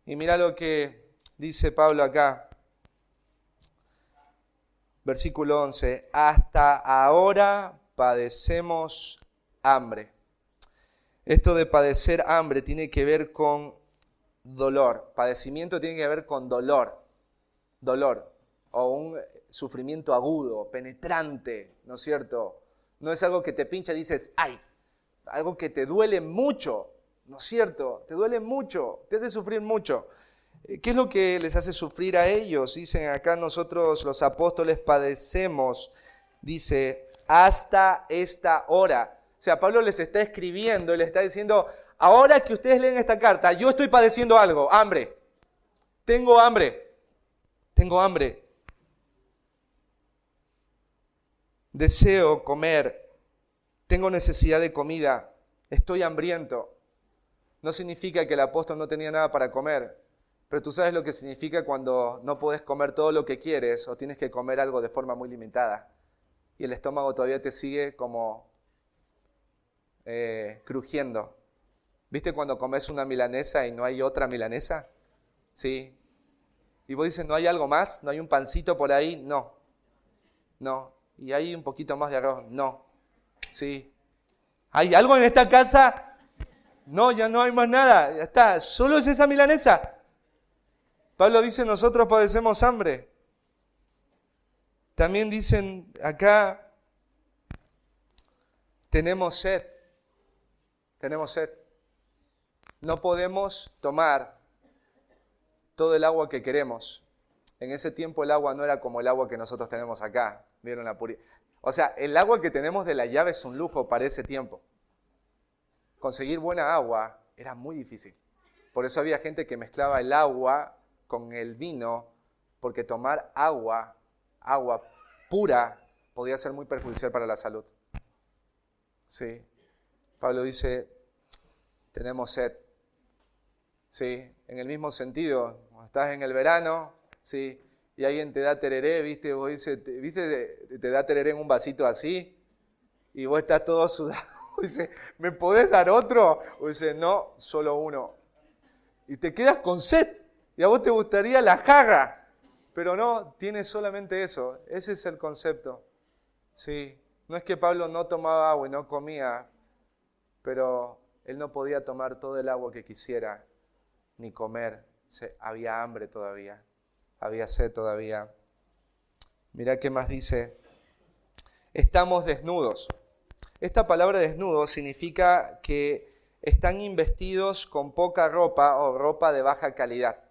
Y mira lo que dice Pablo acá. Versículo 11. Hasta ahora padecemos hambre. Esto de padecer hambre tiene que ver con dolor. Padecimiento tiene que ver con dolor. Dolor. O un sufrimiento agudo, penetrante, ¿no es cierto? No es algo que te pincha y dices, ¡ay! Algo que te duele mucho, ¿no es cierto? Te duele mucho, te hace sufrir mucho. ¿Qué es lo que les hace sufrir a ellos? Dicen acá nosotros los apóstoles padecemos, dice, hasta esta hora. O sea, Pablo les está escribiendo y les está diciendo, ahora que ustedes leen esta carta, yo estoy padeciendo algo, hambre. Tengo hambre. Deseo comer. Tengo necesidad de comida, estoy hambriento. No significa que el apóstol no tenía nada para comer, pero tú sabes lo que significa cuando no puedes comer todo lo que quieres o tienes que comer algo de forma muy limitada y el estómago todavía te sigue como crujiendo. ¿Viste cuando comes una milanesa y no hay otra milanesa? Sí. Y vos dices, ¿no hay algo más? ¿No hay un pancito por ahí? No. ¿Y hay un poquito más de arroz? No. Sí. ¿Hay algo en esta casa? No, ya no hay más nada. Ya está. Solo es esa milanesa. Pablo dice, nosotros padecemos hambre. También dicen acá, tenemos sed. No podemos tomar todo el agua que queremos. En ese tiempo el agua no era como el agua que nosotros tenemos acá. ¿Vieron la pureza? O sea, el agua que tenemos de la llave es un lujo para ese tiempo. Conseguir buena agua era muy difícil. Por eso había gente que mezclaba el agua con el vino, porque tomar agua pura, podía ser muy perjudicial para la salud. Sí. Pablo dice, tenemos sed. Sí. En el mismo sentido, cuando estás en el verano, sí, y alguien te da tereré, ¿viste? Vos dice, ¿viste? Te da tereré en un vasito así, y vos estás todo sudado. Dice, ¿me podés dar otro? O dice, no, solo uno. Y te quedas con sed. Y a vos te gustaría la jarra. Pero no, tienes solamente eso. Ese es el concepto. Sí. No es que Pablo no tomaba agua y no comía, pero Él no podía tomar todo el agua que quisiera, ni comer. Había hambre todavía, había sed todavía. Mirá qué más dice. Estamos desnudos. Esta palabra desnudo significa que están investidos con poca ropa o ropa de baja calidad.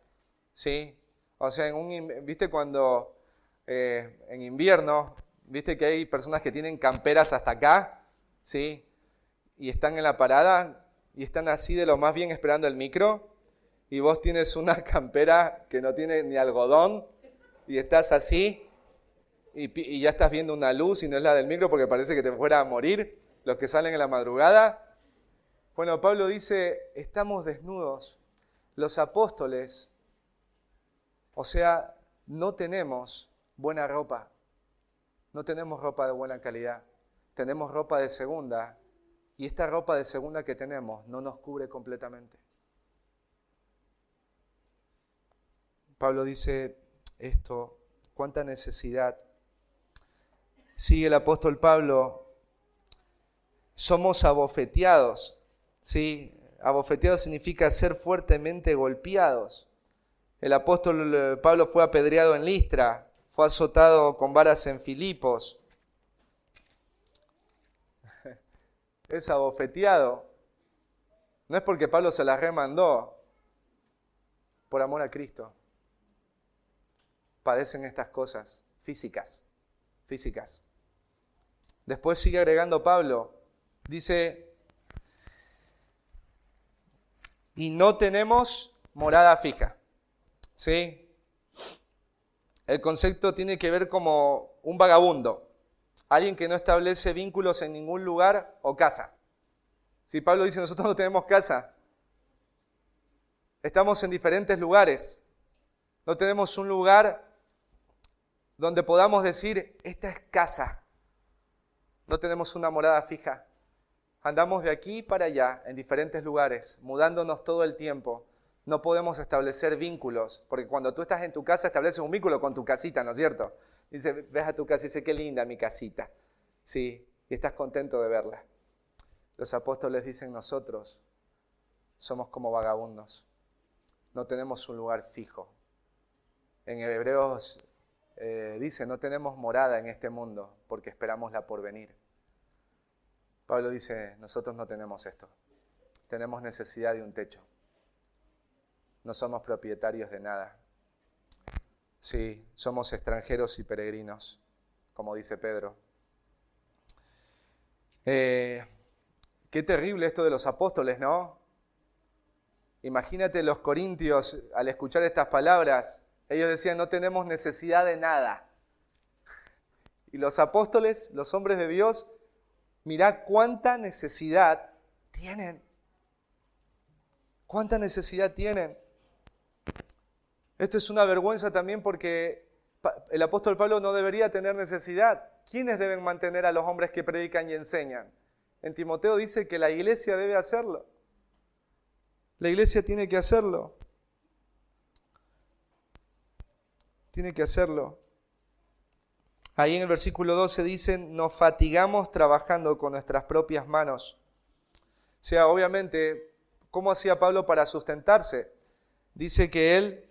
¿Sí? O sea, ¿viste cuando en invierno, viste que hay personas que tienen camperas hasta acá? ¿Sí? Y están en la parada y están así de lo más bien esperando el micro, y vos tienes una campera que no tiene ni algodón y estás así y ya estás viendo una luz y no es la del micro porque parece que te fuera a morir, los que salen en la madrugada. Bueno, Pablo dice, estamos desnudos. Los apóstoles, o sea, no tenemos buena ropa, no tenemos ropa de buena calidad, tenemos ropa de segunda, y esta ropa de segunda que tenemos no nos cubre completamente. Pablo dice esto, cuánta necesidad. Sigue el apóstol Pablo, somos abofeteados, ¿sí? Abofeteados significa ser fuertemente golpeados. El apóstol Pablo fue apedreado en Listra, fue azotado con varas en Filipos. Es abofeteado. No es porque Pablo se las remandó, por amor a Cristo. Padecen estas cosas físicas. Después sigue agregando Pablo, dice, y no tenemos morada fija. ¿Sí? El concepto tiene que ver como un vagabundo, alguien que no establece vínculos en ningún lugar o casa. Si Pablo dice, nosotros no tenemos casa, estamos en diferentes lugares, no tenemos un lugar donde podamos decir, esta es casa. No tenemos una morada fija. Andamos de aquí para allá, en diferentes lugares, mudándonos todo el tiempo. No podemos establecer vínculos, porque cuando tú estás en tu casa estableces un vínculo con tu casita, ¿no es cierto? Dice, ves a tu casa y dice, qué linda mi casita. Sí, y estás contento de verla. Los apóstoles dicen, nosotros somos como vagabundos. No tenemos un lugar fijo. En Hebreos dice, no tenemos morada en este mundo porque esperamos la porvenir. Pablo dice, nosotros no tenemos esto. Tenemos necesidad de un techo. No somos propietarios de nada. Sí, somos extranjeros y peregrinos, como dice Pedro. Qué terrible esto de los apóstoles, ¿no? Imagínate los corintios al escuchar estas palabras. Ellos decían, no tenemos necesidad de nada. Y los apóstoles, los hombres de Dios, mirá cuánta necesidad tienen. ¿Cuánta necesidad tienen? Esto es una vergüenza también porque el apóstol Pablo no debería tener necesidad. ¿Quiénes deben mantener a los hombres que predican y enseñan? En Timoteo dice que la iglesia debe hacerlo. La iglesia tiene que hacerlo. Tiene que hacerlo. Ahí en el versículo 12 dicen, nos fatigamos trabajando con nuestras propias manos. O sea, obviamente, ¿cómo hacía Pablo para sustentarse? Dice que él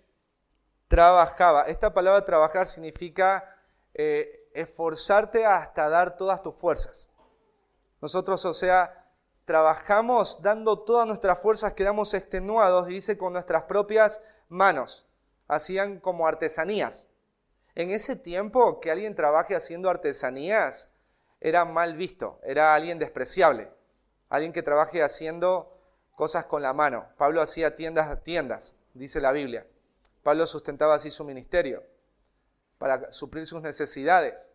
trabajaba. Esta palabra trabajar significa esforzarte hasta dar todas tus fuerzas. Nosotros, o sea, trabajamos dando todas nuestras fuerzas, quedamos extenuados, y dice con nuestras propias manos. Hacían como artesanías. En ese tiempo que alguien trabaje haciendo artesanías era mal visto, era alguien despreciable. Alguien que trabaje haciendo cosas con la mano. Pablo hacía tiendas, dice la Biblia. Pablo sustentaba así su ministerio para suplir sus necesidades.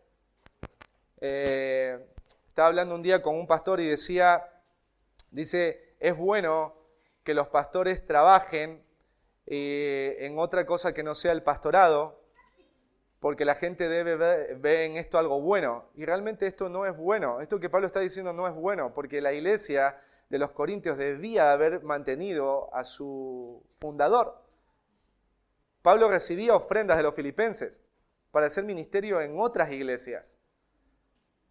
Estaba hablando un día con un pastor y dice, es bueno que los pastores trabajen en otra cosa que no sea el pastorado, porque la gente debe ver en esto algo bueno. Y realmente esto no es bueno. Esto que Pablo está diciendo no es bueno, porque la iglesia de los Corintios debía haber mantenido a su fundador. Pablo recibía ofrendas de los filipenses para hacer ministerio en otras iglesias.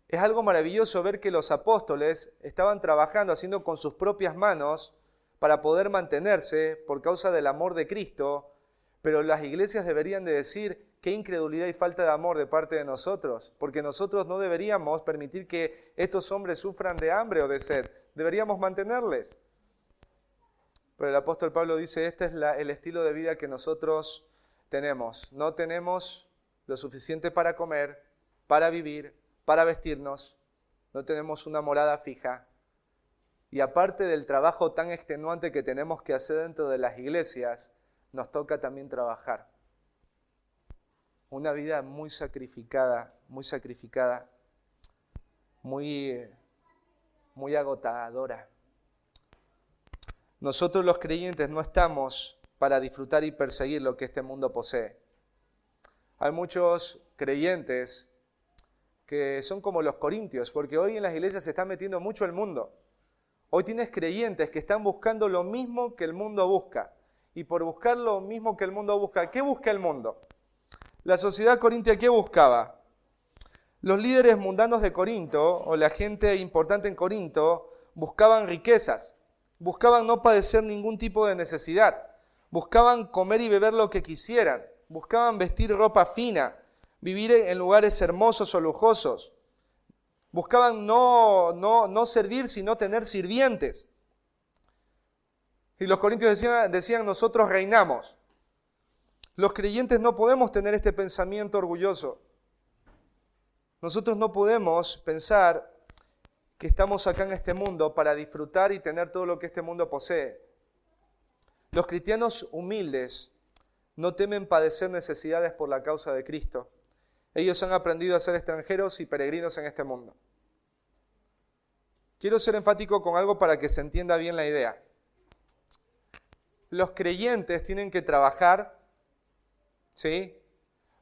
Es algo maravilloso ver que los apóstoles estaban trabajando, haciendo con sus propias manos para poder mantenerse por causa del amor de Cristo, pero las iglesias deberían de decir qué incredulidad y falta de amor de parte de nosotros, porque nosotros no deberíamos permitir que estos hombres sufran de hambre o de sed, deberíamos mantenerles. Pero el apóstol Pablo dice, este es el estilo de vida que nosotros tenemos. No tenemos lo suficiente para comer, para vivir, para vestirnos. No tenemos una morada fija. Y aparte del trabajo tan extenuante que tenemos que hacer dentro de las iglesias, nos toca también trabajar. Una vida muy sacrificada, muy agotadora. Nosotros los creyentes no estamos para disfrutar y perseguir lo que este mundo posee. Hay muchos creyentes que son como los corintios, porque hoy en las iglesias se está metiendo mucho el mundo. Hoy tienes creyentes que están buscando lo mismo que el mundo busca. Y por buscar lo mismo que el mundo busca, ¿qué busca el mundo? La sociedad corintia, ¿qué buscaba? Los líderes mundanos de Corinto, o la gente importante en Corinto, buscaban riquezas, buscaban no padecer ningún tipo de necesidad, buscaban comer y beber lo que quisieran, buscaban vestir ropa fina, vivir en lugares hermosos o lujosos, buscaban no servir sino tener sirvientes. Y los corintios decían, nosotros reinamos. Los creyentes no podemos tener este pensamiento orgulloso. Nosotros no podemos pensar que estamos acá en este mundo para disfrutar y tener todo lo que este mundo posee. Los cristianos humildes no temen padecer necesidades por la causa de Cristo. Ellos han aprendido a ser extranjeros y peregrinos en este mundo. Quiero ser enfático con algo para que se entienda bien la idea. Los creyentes tienen que trabajar, ¿sí?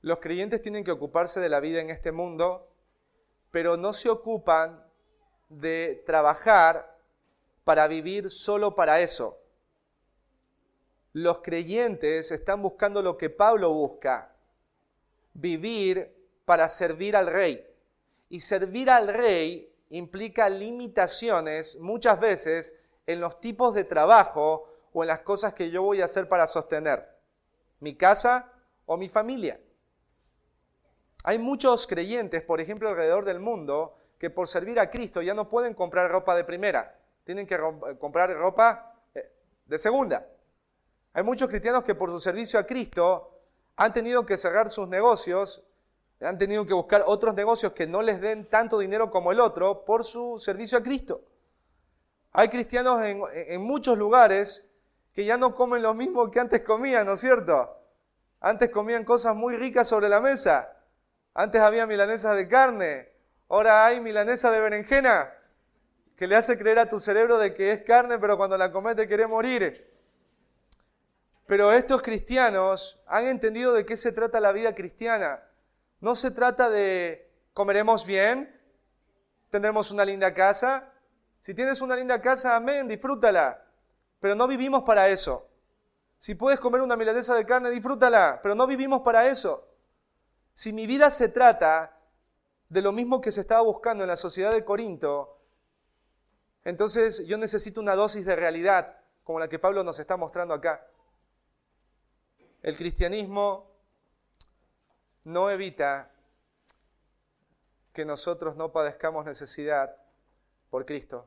Los creyentes tienen que ocuparse de la vida en este mundo, pero no se ocupan de trabajar para vivir solo para eso. Los creyentes están buscando lo que Pablo busca, vivir para servir al Rey. Y servir al Rey implica limitaciones muchas veces en los tipos de trabajo o en las cosas que yo voy a hacer para sostener mi casa o mi familia. Hay muchos creyentes, por ejemplo, alrededor del mundo, que por servir a Cristo ya no pueden comprar ropa de primera, tienen que comprar ropa de segunda. Hay muchos cristianos que por su servicio a Cristo han tenido que cerrar sus negocios, han tenido que buscar otros negocios que no les den tanto dinero como el otro por su servicio a Cristo. Hay cristianos en muchos lugares que ya no comen lo mismo que antes comían, ¿no es cierto? Antes comían cosas muy ricas sobre la mesa. Antes había milanesas de carne. Ahora hay milanesa de berenjena, que le hace creer a tu cerebro de que es carne, pero cuando la comes te querés morir. Pero estos cristianos han entendido de qué se trata la vida cristiana. No se trata de comeremos bien, tendremos una linda casa. Si tienes una linda casa, amén, disfrútala. Pero no vivimos para eso. Si puedes comer una milanesa de carne, disfrútala, pero no vivimos para eso. Si mi vida se trata de lo mismo que se estaba buscando en la sociedad de Corinto, entonces yo necesito una dosis de realidad, como la que Pablo nos está mostrando acá. El cristianismo no evita que nosotros no padezcamos necesidad por Cristo.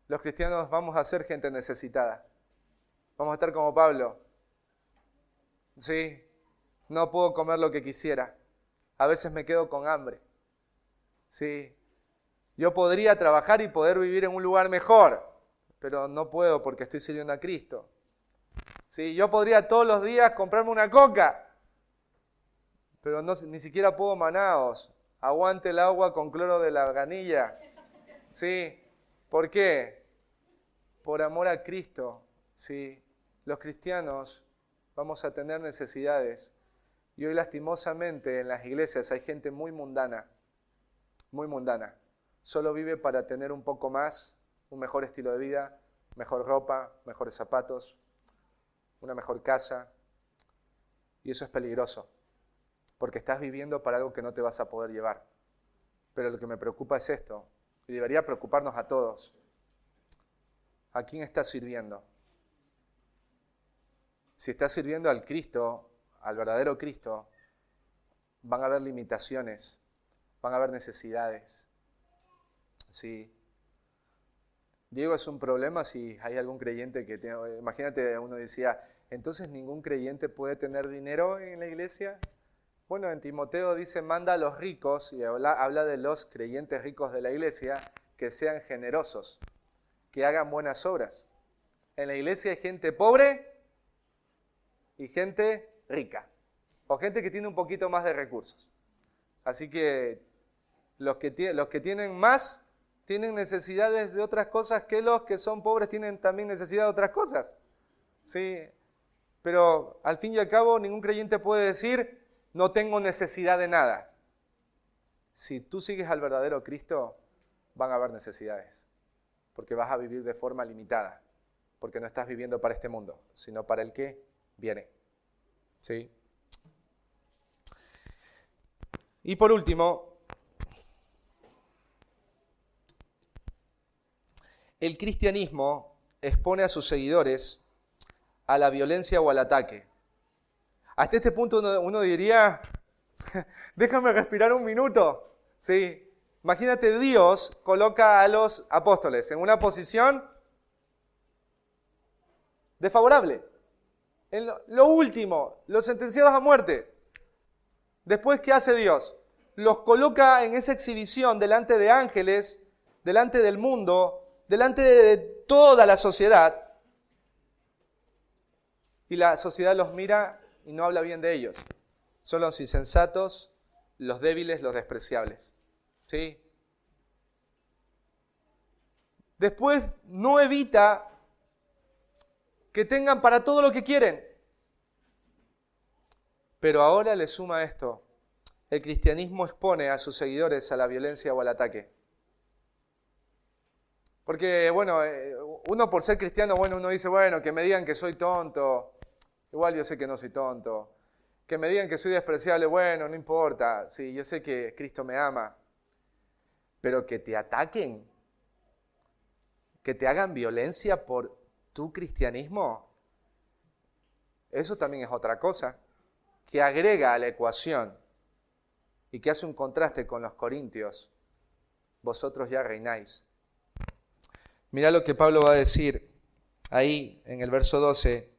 Los cristianos vamos a ser gente necesitada. Vamos a estar como Pablo. Sí, no puedo comer lo que quisiera. A veces me quedo con hambre. Sí, yo podría trabajar y poder vivir en un lugar mejor, pero no puedo porque estoy sirviendo a Cristo. Sí, yo podría todos los días comprarme una coca, pero ni siquiera puedo, Manaos. Aguante el agua con cloro de la ganilla. Sí, ¿por qué? Por amor a Cristo. Sí, los cristianos vamos a tener necesidades. Y hoy lastimosamente en las iglesias hay gente muy mundana. Solo vive para tener un poco más, un mejor estilo de vida, mejor ropa, mejores zapatos, una mejor casa. Y eso es peligroso, porque estás viviendo para algo que no te vas a poder llevar. Pero lo que me preocupa es esto, y debería preocuparnos a todos. ¿A quién estás sirviendo? Si estás sirviendo al Cristo, al verdadero Cristo, van a haber limitaciones, van a haber necesidades. Sí. Diego, es un problema si hay algún creyente que tiene... Imagínate, uno decía, ¿entonces ningún creyente puede tener dinero en la iglesia? Bueno, en Timoteo dice, manda a los ricos, y habla de los creyentes ricos de la iglesia, que sean generosos, que hagan buenas obras. En la iglesia hay gente pobre y gente rica, o gente que tiene un poquito más de recursos. Así que los que tienen más tienen necesidades de otras cosas que los que son pobres tienen también necesidad de otras cosas. Sí, pero al fin y al cabo ningún creyente puede decir, no tengo necesidad de nada. Si tú sigues al verdadero Cristo, van a haber necesidades, porque vas a vivir de forma limitada, porque no estás viviendo para este mundo, sino para el que viene. ¿Sí? Y por último, el cristianismo expone a sus seguidores a la violencia o al ataque. Hasta este punto uno diría, déjame respirar un minuto. ¿Sí? Imagínate, Dios coloca a los apóstoles en una posición desfavorable. En lo último, los sentenciados a muerte. Después, ¿qué hace Dios? Los coloca en esa exhibición delante de ángeles, delante del mundo, delante de toda la sociedad. Y la sociedad los mira y no habla bien de ellos. Son los insensatos, los débiles, los despreciables. ¿Sí? Después no evita que tengan para todo lo que quieren. Pero ahora le suma esto. El cristianismo expone a sus seguidores a la violencia o al ataque. Porque, bueno, uno por ser cristiano, bueno, uno dice, bueno, que me digan que soy tonto. Igual yo sé que no soy tonto. Que me digan que soy despreciable, bueno, no importa. Sí, yo sé que Cristo me ama. Pero que te ataquen, que te hagan violencia por tu cristianismo, eso también es otra cosa, que agrega a la ecuación y que hace un contraste con los corintios. Vosotros ya reináis. Mirá lo que Pablo va a decir ahí en el verso 12.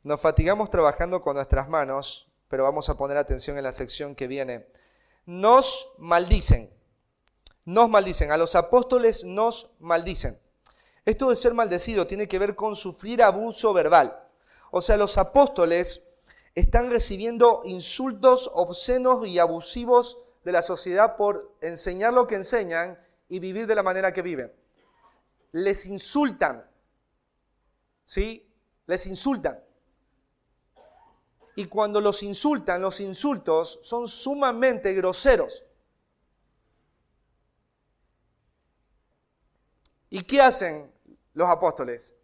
Nos fatigamos trabajando con nuestras manos, pero vamos a poner atención en la sección que viene. Nos maldicen, a los apóstoles nos maldicen. Esto de ser maldecido tiene que ver con sufrir abuso verbal. O sea, los apóstoles están recibiendo insultos obscenos y abusivos de la sociedad por enseñar lo que enseñan y vivir de la manera que viven. Les insultan, ¿sí? Les insultan. Y cuando los insultan, los insultos son sumamente groseros. ¿Y qué hacen los apóstoles?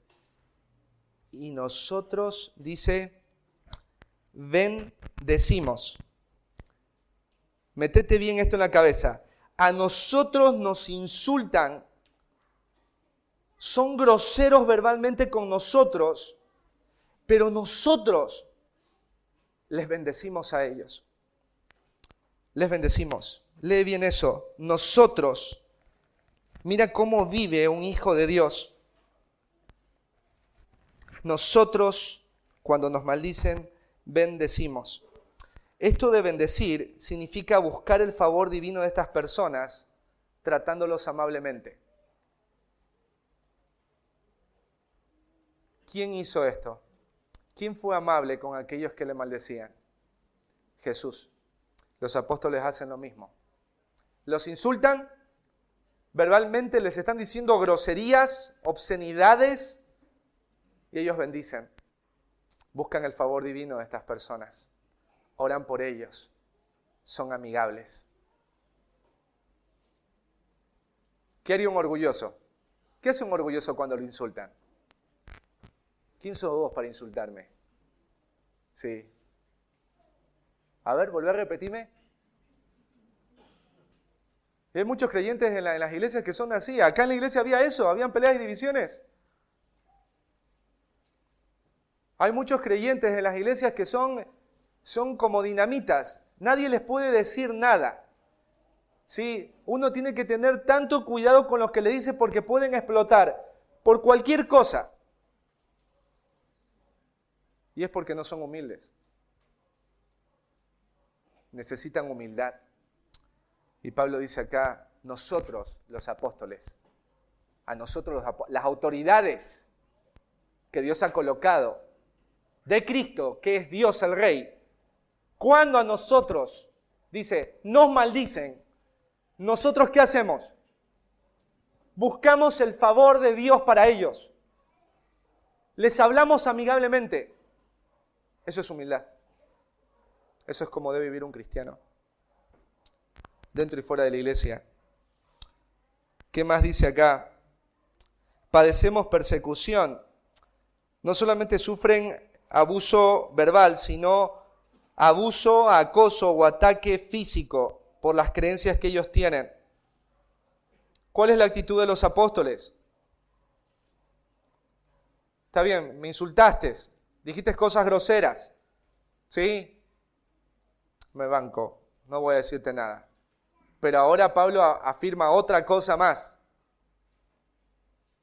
Y nosotros, dice, bendecimos. Metete bien esto en la cabeza. A nosotros nos insultan, son groseros verbalmente con nosotros, pero nosotros les bendecimos a ellos. Les bendecimos. Lee bien eso. Nosotros. Mira cómo vive un hijo de Dios. Nosotros, cuando nos maldicen, bendecimos. Esto de bendecir significa buscar el favor divino de estas personas, tratándolos amablemente. ¿Quién hizo esto? ¿Quién fue amable con aquellos que le maldecían? Jesús. Los apóstoles hacen lo mismo. Los insultan, verbalmente les están diciendo groserías, obscenidades, y ellos bendicen. Buscan el favor divino de estas personas. Oran por ellos. Son amigables. ¿Qué haría un orgulloso? ¿Qué hace un orgulloso cuando lo insultan? ¿Quién sos vos para insultarme? Sí. A ver, volvé a repetirme. Hay muchos creyentes en las iglesias que son así. Acá en la iglesia había eso, habían peleas y divisiones. Hay muchos creyentes en las iglesias que son como dinamitas. Nadie les puede decir nada. ¿Sí? Uno tiene que tener tanto cuidado con los que le dice porque pueden explotar por cualquier cosa. Y es porque no son humildes. Necesitan humildad. Y Pablo dice acá, nosotros los apóstoles, a nosotros las autoridades que Dios ha colocado, de Cristo, que es Dios el Rey, cuando a nosotros, dice, nos maldicen, ¿nosotros qué hacemos? Buscamos el favor de Dios para ellos. Les hablamos amigablemente. Eso es humildad. Eso es como debe vivir un cristiano. Dentro y fuera de la iglesia. ¿Qué más dice acá? Padecemos persecución. No solamente sufren abuso verbal, sino abuso, acoso o ataque físico por las creencias que ellos tienen. ¿Cuál es la actitud de los apóstoles? Está bien, me insultaste, dijiste cosas groseras, ¿sí? Me banco, no voy a decirte nada. Pero ahora Pablo afirma otra cosa más.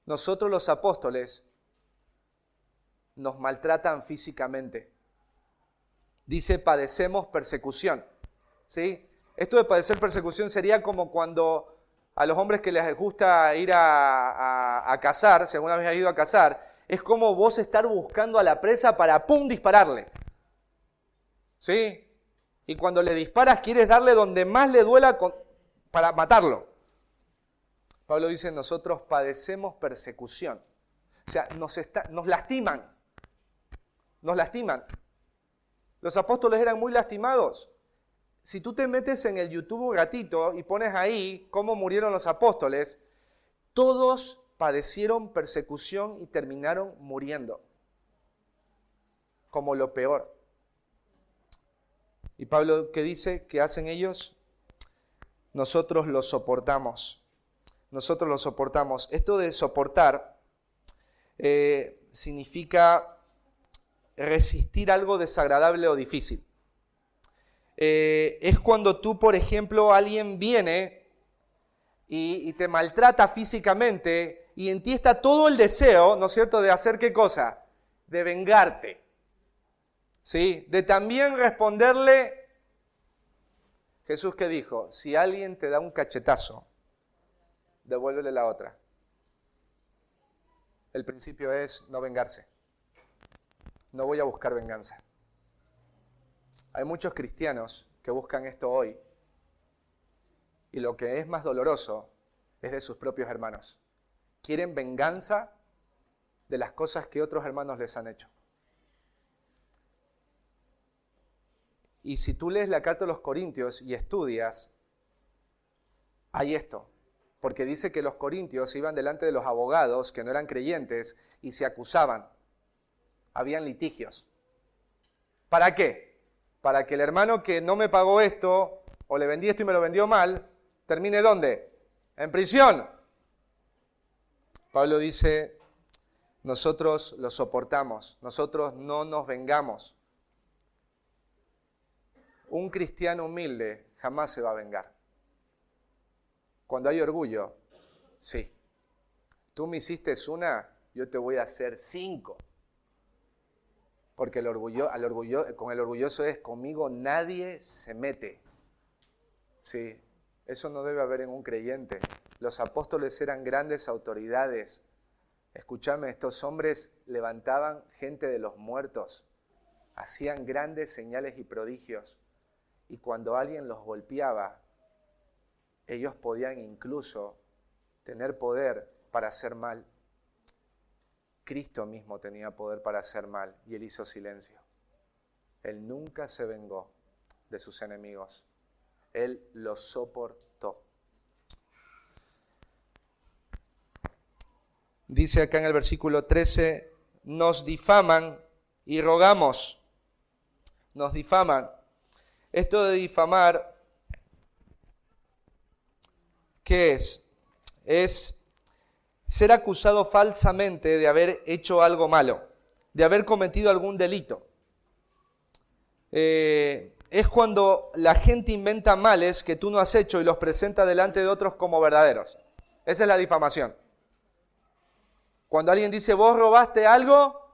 Nosotros los apóstoles nos maltratan físicamente. Dice, padecemos persecución. ¿Sí? Esto de padecer persecución sería como cuando a los hombres que les gusta ir a cazar, si alguna vez has ido a cazar, es como vos estar buscando a la presa para ¡pum! Dispararle. ¿Sí? Y cuando le disparas quieres darle donde más le duela para matarlo. Pablo dice, nosotros padecemos persecución. O sea, nos lastiman. Nos lastiman. Los apóstoles eran muy lastimados. Si tú te metes en el YouTube un ratito y pones ahí cómo murieron los apóstoles, todos padecieron persecución y terminaron muriendo. Como lo peor. Y Pablo, ¿qué dice? ¿Qué hacen ellos? Nosotros lo soportamos. Nosotros lo soportamos. Esto de soportar significa resistir algo desagradable o difícil. Es cuando tú, por ejemplo, alguien viene y te maltrata físicamente y en ti está todo el deseo, ¿no es cierto?, de hacer ¿qué cosa? De vengarte. ¿Sí? De también responderle, Jesús ¿qué dijo? Si alguien te da un cachetazo, devuélvele la otra. El principio es no vengarse. No voy a buscar venganza. Hay muchos cristianos que buscan esto hoy. Y lo que es más doloroso es de sus propios hermanos. Quieren venganza de las cosas que otros hermanos les han hecho. Y si tú lees la carta a los Corintios y estudias, hay esto. Porque dice que los corintios iban delante de los abogados que no eran creyentes y se acusaban. Habían litigios. ¿Para qué? Para que el hermano que no me pagó esto, o le vendí esto y me lo vendió mal, termine ¿dónde? En prisión. Pablo dice, nosotros lo soportamos, nosotros no nos vengamos. Un cristiano humilde jamás se va a vengar. Cuando hay orgullo, sí. Tú me hiciste una, yo te voy a hacer 5. Porque con el orgulloso es, conmigo nadie se mete. Sí, eso no debe haber en un creyente. Los apóstoles eran grandes autoridades. Escúchame, estos hombres levantaban gente de los muertos. Hacían grandes señales y prodigios. Y cuando alguien los golpeaba, ellos podían incluso tener poder para hacer mal. Cristo mismo tenía poder para hacer mal y Él hizo silencio. Él nunca se vengó de sus enemigos. Él los soportó. Dice acá en el versículo 13, nos difaman y rogamos. Nos difaman. Esto de difamar ¿Qué es? Es ser acusado falsamente de haber hecho algo malo, de haber cometido algún delito. Es cuando la gente inventa males que tú no has hecho y los presenta delante de otros como verdaderos. Esa es la difamación. Cuando alguien dice, vos robaste algo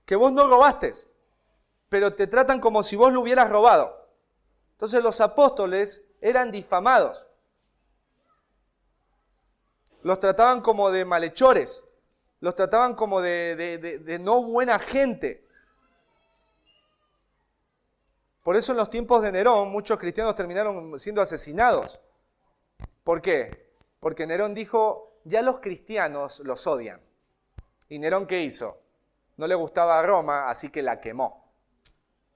que vos no robaste, pero te tratan como si vos lo hubieras robado. Entonces los apóstoles eran difamados. Los trataban como de malhechores, los trataban como de no buena gente. Por eso en los tiempos de Nerón muchos cristianos terminaron siendo asesinados. ¿Por qué? Porque Nerón dijo, ya los cristianos los odian. ¿Y Nerón qué hizo? No le gustaba a Roma, así que la quemó.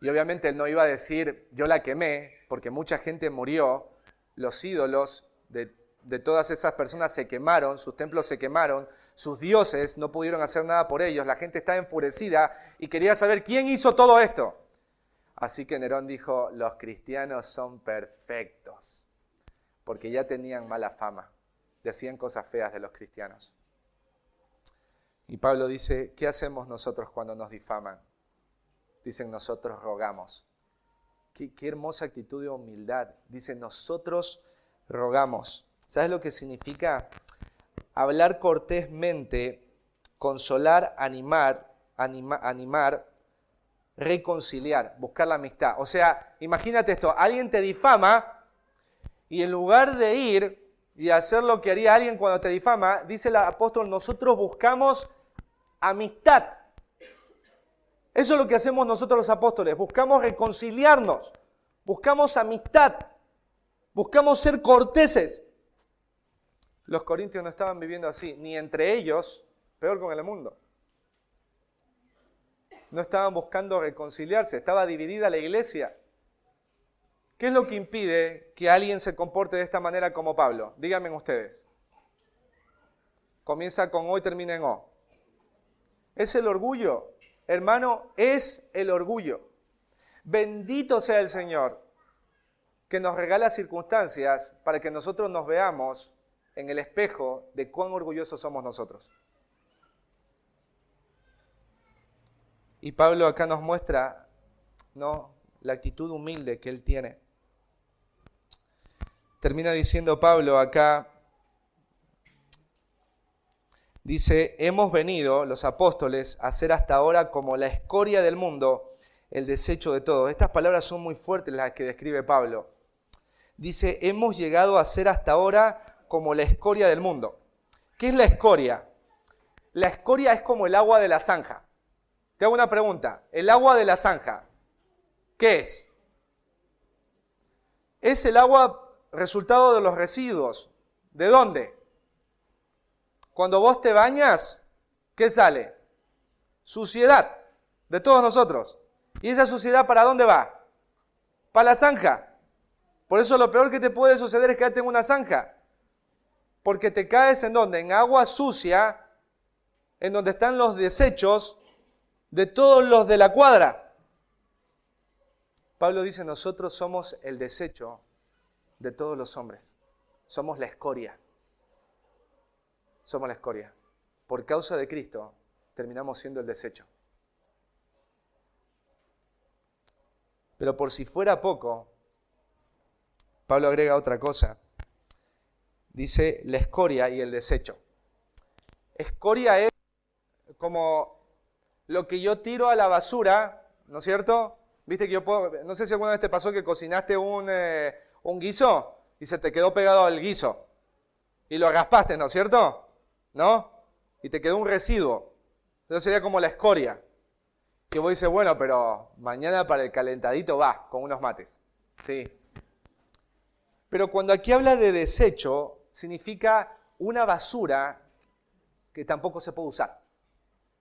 Y obviamente él no iba a decir, yo la quemé, porque mucha gente murió, los ídolos de todas esas personas se quemaron, sus templos se quemaron, sus dioses no pudieron hacer nada por ellos, la gente estaba enfurecida y quería saber quién hizo todo esto. Así que Nerón dijo, los cristianos son perfectos, porque ya tenían mala fama, decían cosas feas de los cristianos. Y Pablo dice, ¿qué hacemos nosotros cuando nos difaman? Dicen, nosotros rogamos. Qué hermosa actitud de humildad. Dicen, nosotros rogamos. ¿Sabes lo que significa? Hablar cortésmente, consolar, animar, reconciliar, buscar la amistad. O sea, imagínate esto, alguien te difama y en lugar de ir y hacer lo que haría alguien cuando te difama, dice el apóstol, nosotros buscamos amistad. Eso es lo que hacemos nosotros los apóstoles, buscamos reconciliarnos, buscamos amistad, buscamos ser corteses. Los corintios no estaban viviendo así, ni entre ellos, peor con el mundo. No estaban buscando reconciliarse, estaba dividida la iglesia. ¿Qué es lo que impide que alguien se comporte de esta manera como Pablo? Díganme ustedes. Comienza con O y termina en O. Es el orgullo, hermano, es el orgullo. Bendito sea el Señor que nos regala circunstancias para que nosotros nos veamos en el espejo de cuán orgullosos somos nosotros. Y Pablo acá nos muestra, ¿no?, la actitud humilde que él tiene. Termina diciendo Pablo acá, dice, hemos venido, los apóstoles, a ser hasta ahora como la escoria del mundo, el desecho de todos. Estas palabras son muy fuertes las que describe Pablo. Dice, hemos llegado a ser hasta ahora como la escoria del mundo. ¿Qué es la escoria? La escoria es como el agua de la zanja. Te hago una pregunta. El agua de la zanja, ¿qué es? Es el agua resultado de los residuos. ¿De dónde? Cuando vos te bañas, ¿qué sale? Suciedad de todos nosotros. ¿Y esa suciedad para dónde va? Para la zanja. Por eso lo peor que te puede suceder es quedarte en una zanja. Porque te caes ¿en dónde? En agua sucia, en donde están los desechos de todos los de la cuadra. Pablo dice, nosotros somos el desecho de todos los hombres. Somos la escoria. Somos la escoria. Por causa de Cristo, terminamos siendo el desecho. Pero por si fuera poco, Pablo agrega otra cosa. Dice la escoria y el desecho. Escoria es como lo que yo tiro a la basura, ¿no es cierto? Viste que yo puedo, no sé si alguna vez te pasó que cocinaste un guiso y se te quedó pegado al guiso y lo raspaste, ¿no es cierto? ¿No? Y te quedó un residuo. Eso sería como la escoria. Que vos dices, bueno, pero mañana para el calentadito va, con unos mates. Sí. Pero cuando aquí habla de desecho, significa una basura que tampoco se puede usar.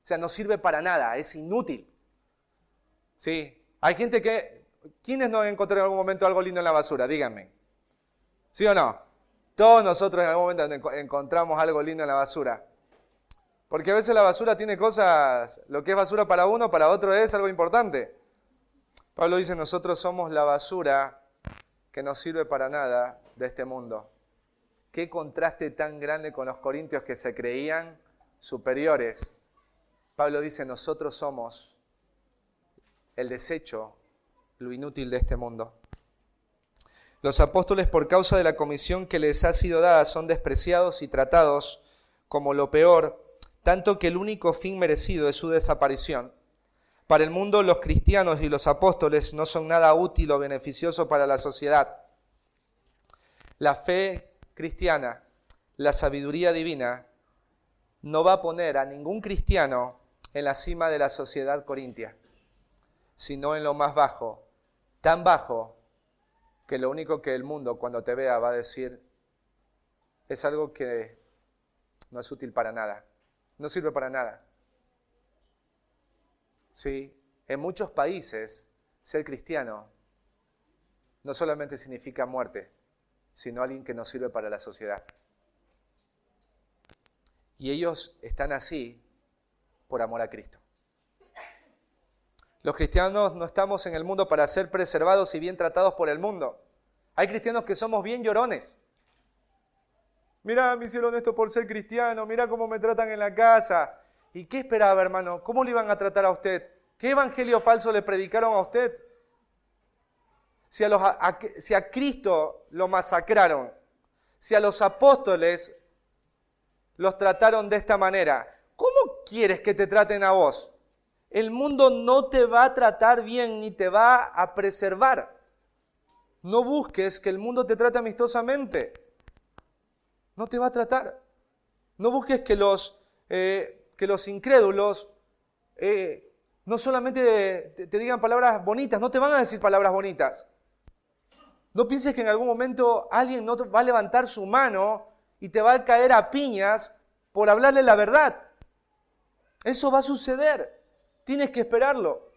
O sea, no sirve para nada, es inútil. ¿Sí? Hay gente que... ¿Quiénes no han encontrado en algún momento algo lindo en la basura? Díganme. ¿Sí o no? Todos nosotros en algún momento encontramos algo lindo en la basura. Porque a veces la basura tiene cosas... Lo que es basura para uno, para otro es algo importante. Pablo dice, nosotros somos la basura que no sirve para nada de este mundo. Qué contraste tan grande con los corintios que se creían superiores. Pablo dice, nosotros somos el desecho, lo inútil de este mundo. Los apóstoles, por causa de la comisión que les ha sido dada, son despreciados y tratados como lo peor, tanto que el único fin merecido es su desaparición. Para el mundo, los cristianos y los apóstoles no son nada útil o beneficioso para la sociedad. La fe cristiana, la sabiduría divina, no va a poner a ningún cristiano en la cima de la sociedad corintia, sino en lo más bajo, tan bajo que lo único que el mundo cuando te vea va a decir es algo que no es útil para nada, no sirve para nada. Sí, en muchos países ser cristiano no solamente significa muerte, sino alguien que no sirve para la sociedad. Y ellos están así por amor a Cristo. Los cristianos no estamos en el mundo para ser preservados y bien tratados por el mundo. Hay cristianos que somos bien llorones. Mirá, me hicieron esto por ser cristiano, mirá cómo me tratan en la casa. ¿Y qué esperaba, hermano? ¿Cómo le iban a tratar a usted? ¿Qué evangelio falso le predicaron a usted? Si a Cristo lo masacraron, si a los apóstoles los trataron de esta manera, ¿cómo quieres que te traten a vos? El mundo no te va a tratar bien ni te va a preservar. No busques que el mundo te trate amistosamente. No te va a tratar. No busques que los incrédulos no solamente te digan palabras bonitas, no te van a decir palabras bonitas. No pienses que en algún momento alguien no va a levantar su mano y te va a caer a piñas por hablarle la verdad. Eso va a suceder. Tienes que esperarlo.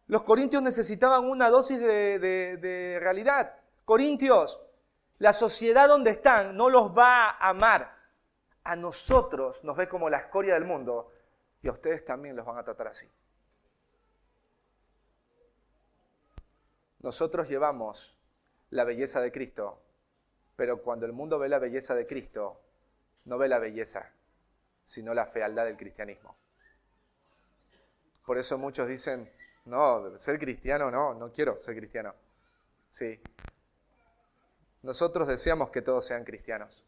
Los corintios necesitaban una dosis de realidad. Corintios, la sociedad donde están no los va a amar. A nosotros nos ve como la escoria del mundo y a ustedes también los van a tratar así. Nosotros llevamos la belleza de Cristo, pero cuando el mundo ve la belleza de Cristo, no ve la belleza, sino la fealdad del cristianismo. Por eso muchos dicen, no, ser cristiano no quiero ser cristiano. Sí. Nosotros deseamos que todos sean cristianos.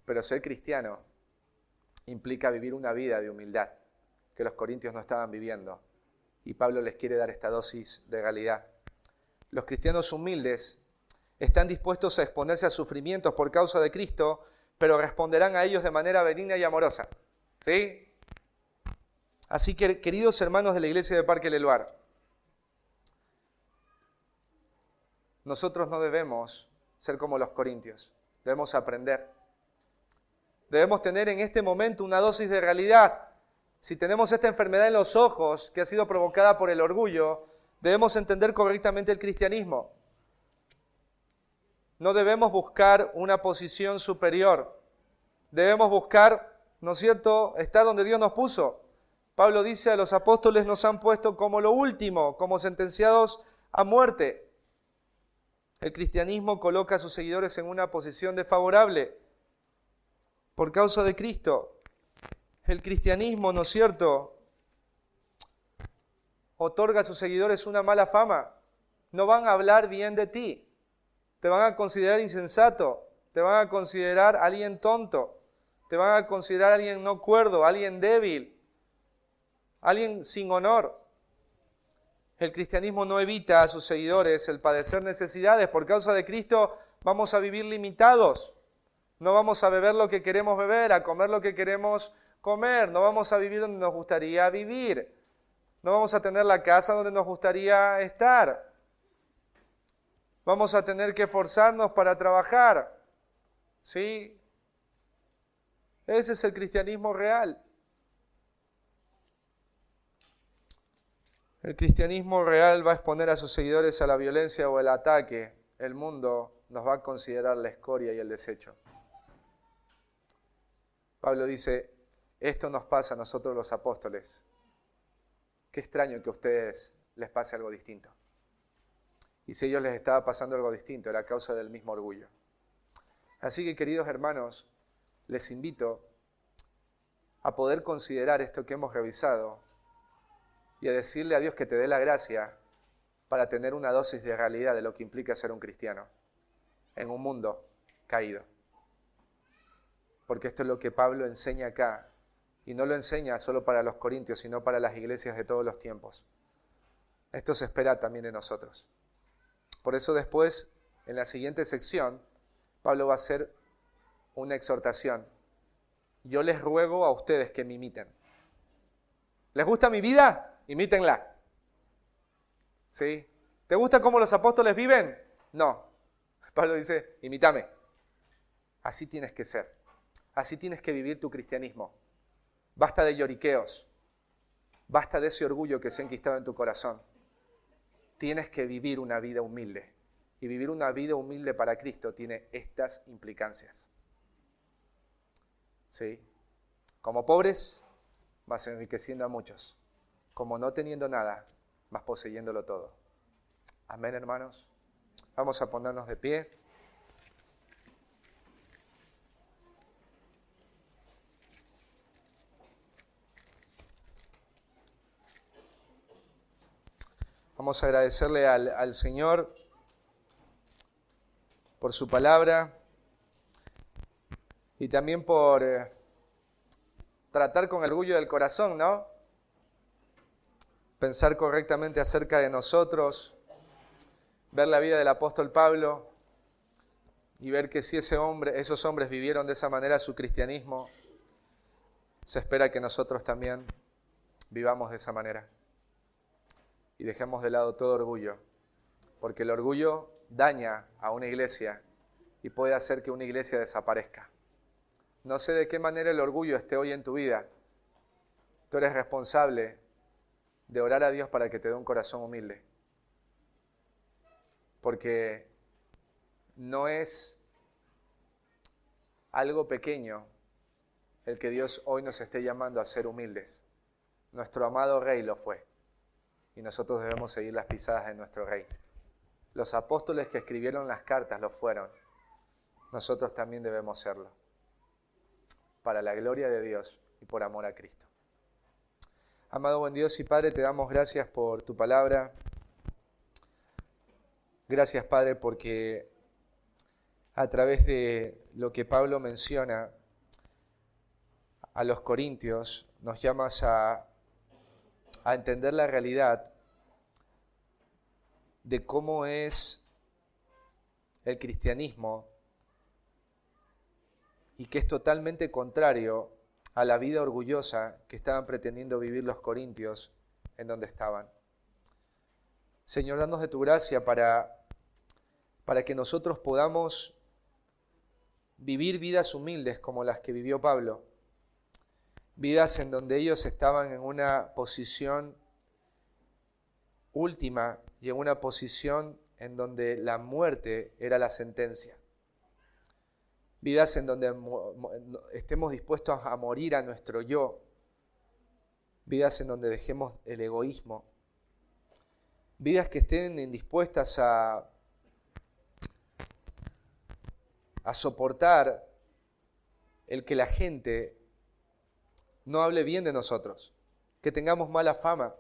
Pero ser cristiano implica vivir una vida de humildad que los corintios no estaban viviendo. Y Pablo les quiere dar esta dosis de realidad. Los cristianos humildes están dispuestos a exponerse a sufrimientos por causa de Cristo, pero responderán a ellos de manera benigna y amorosa. ¿Sí? Así que, queridos hermanos de la iglesia de Parque Leluar, nosotros no debemos ser como los corintios, debemos aprender. Debemos tener en este momento una dosis de realidad. Si tenemos esta enfermedad en los ojos que ha sido provocada por el orgullo, debemos entender correctamente el cristianismo. No debemos buscar una posición superior. Debemos buscar, ¿no es cierto?, estar donde Dios nos puso. Pablo dice, a los apóstoles nos han puesto como lo último, como sentenciados a muerte. El cristianismo coloca a sus seguidores en una posición desfavorable por causa de Cristo. El cristianismo, ¿no es cierto?, otorga a sus seguidores una mala fama. No van a hablar bien de ti. Te van a considerar insensato. Te van a considerar alguien tonto. Te van a considerar alguien no cuerdo, alguien débil, alguien sin honor. El cristianismo no evita a sus seguidores el padecer necesidades. Por causa de Cristo vamos a vivir limitados. No vamos a beber lo que queremos beber, a comer lo que queremos comer. No vamos a vivir donde nos gustaría vivir. No vamos a tener la casa donde nos gustaría estar. Vamos a tener que esforzarnos para trabajar. ¿Sí? Ese es el cristianismo real. El cristianismo real va a exponer a sus seguidores a la violencia o el ataque. El mundo nos va a considerar la escoria y el desecho. Pablo dice, esto nos pasa a nosotros los apóstoles. Qué extraño que a ustedes les pase algo distinto. Y si a ellos les estaba pasando algo distinto, era a causa del mismo orgullo. Así que, queridos hermanos, les invito a poder considerar esto que hemos revisado y a decirle a Dios que te dé la gracia para tener una dosis de realidad de lo que implica ser un cristiano en un mundo caído. Porque esto es lo que Pablo enseña acá, y no lo enseña solo para los corintios, sino para las iglesias de todos los tiempos. Esto se espera también de nosotros. Por eso después, en la siguiente sección, Pablo va a hacer una exhortación. Yo les ruego a ustedes que me imiten. ¿Les gusta mi vida? Imítenla. ¿Sí? ¿Te gusta cómo los apóstoles viven? No. Pablo dice, imítame. Así tienes que ser. Así tienes que vivir tu cristianismo. Basta de lloriqueos. Basta de ese orgullo que se ha enquistado en tu corazón. Tienes que vivir una vida humilde. Y vivir una vida humilde para Cristo tiene estas implicancias. ¿Sí? Como pobres, vas enriqueciendo a muchos. Como no teniendo nada, vas poseyéndolo todo. Amén, hermanos. Vamos a ponernos de pie. Vamos a agradecerle al Señor por su palabra y también por tratar con orgullo del corazón, ¿no? Pensar correctamente acerca de nosotros, ver la vida del apóstol Pablo y ver que si esos hombres vivieron de esa manera su cristianismo, se espera que nosotros también vivamos de esa manera. Y dejemos de lado todo orgullo, porque el orgullo daña a una iglesia y puede hacer que una iglesia desaparezca. No sé de qué manera el orgullo esté hoy en tu vida. Tú eres responsable de orar a Dios para que te dé un corazón humilde. Porque no es algo pequeño el que Dios hoy nos esté llamando a ser humildes. Nuestro amado Rey lo fue. Y nosotros debemos seguir las pisadas de nuestro Rey. Los apóstoles que escribieron las cartas lo fueron. Nosotros también debemos serlo. Para la gloria de Dios y por amor a Cristo. Amado buen Dios y Padre, te damos gracias por tu palabra. Gracias, Padre, porque a través de lo que Pablo menciona a los corintios, nos llamas a entender la realidad de cómo es el cristianismo y que es totalmente contrario a la vida orgullosa que estaban pretendiendo vivir los corintios en donde estaban. Señor, danos de tu gracia para que nosotros podamos vivir vidas humildes como las que vivió Pablo. Vidas en donde ellos estaban en una posición última y en una posición en donde la muerte era la sentencia. Vidas en donde estemos dispuestos a morir a nuestro yo. Vidas en donde dejemos el egoísmo. Vidas que estén dispuestas a soportar el que la gente no hable bien de nosotros, que tengamos mala fama.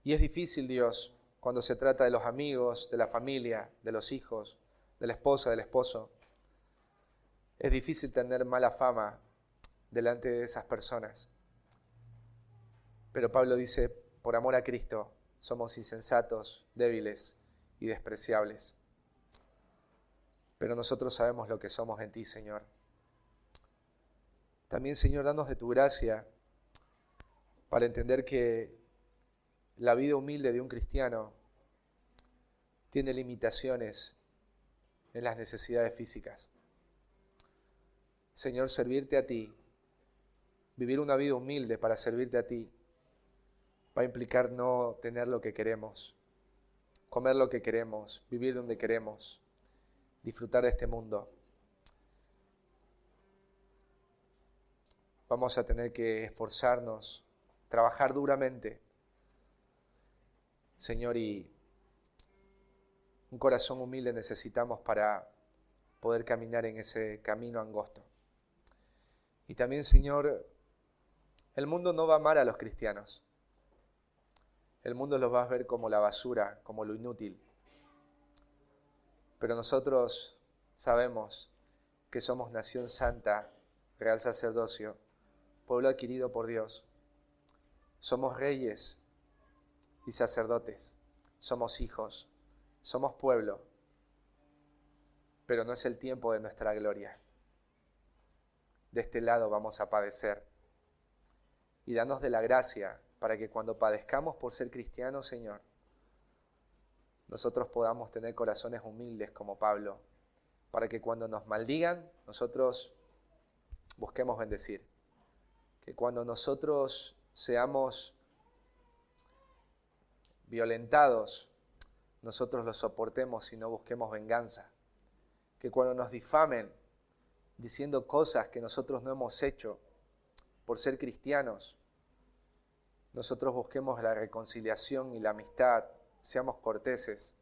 Y es difícil, Dios, cuando se trata de los amigos, de la familia, de los hijos, de la esposa, del esposo. Es difícil tener mala fama delante de esas personas. Pero Pablo dice, por amor a Cristo, somos insensatos, débiles y despreciables. Pero nosotros sabemos lo que somos en ti, Señor. También, Señor, danos de tu gracia para entender que la vida humilde de un cristiano tiene limitaciones en las necesidades físicas. Señor, servirte a ti, vivir una vida humilde para servirte a ti, va a implicar no tener lo que queremos, comer lo que queremos, vivir donde queremos, disfrutar de este mundo. Vamos a tener que esforzarnos, trabajar duramente Señor, y un corazón humilde necesitamos para poder caminar en ese camino angosto. Y también, Señor, el mundo no va a amar a los cristianos. El mundo los va a ver como la basura, como lo inútil. Pero nosotros sabemos que somos nación santa, real sacerdocio, pueblo adquirido por Dios. Somos reyes y sacerdotes, somos hijos, somos pueblo, pero no es el tiempo de nuestra gloria. De este lado vamos a padecer. Y danos de la gracia para que cuando padezcamos por ser cristianos, Señor, nosotros podamos tener corazones humildes como Pablo, para que cuando nos maldigan, nosotros busquemos bendecir. Que cuando nosotros seamos violentados, nosotros los soportemos y no busquemos venganza. Que cuando nos difamen diciendo cosas que nosotros no hemos hecho por ser cristianos, nosotros busquemos la reconciliación y la amistad, seamos corteses.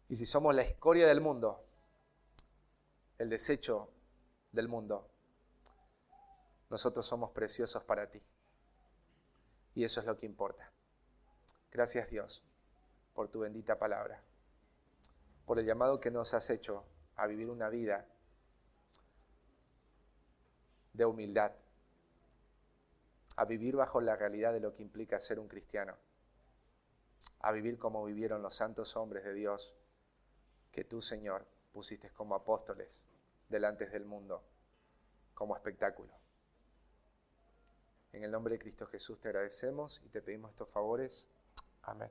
Y si somos la escoria del mundo, el desecho del mundo, nosotros somos preciosos para ti. Y eso es lo que importa. Gracias, Dios, por tu bendita palabra, por el llamado que nos has hecho a vivir una vida de humildad, a vivir bajo la realidad de lo que implica ser un cristiano, a vivir como vivieron los santos hombres de Dios que tú, Señor, pusiste como apóstoles delante del mundo, como espectáculo. En el nombre de Cristo Jesús te agradecemos y te pedimos estos favores. Amén.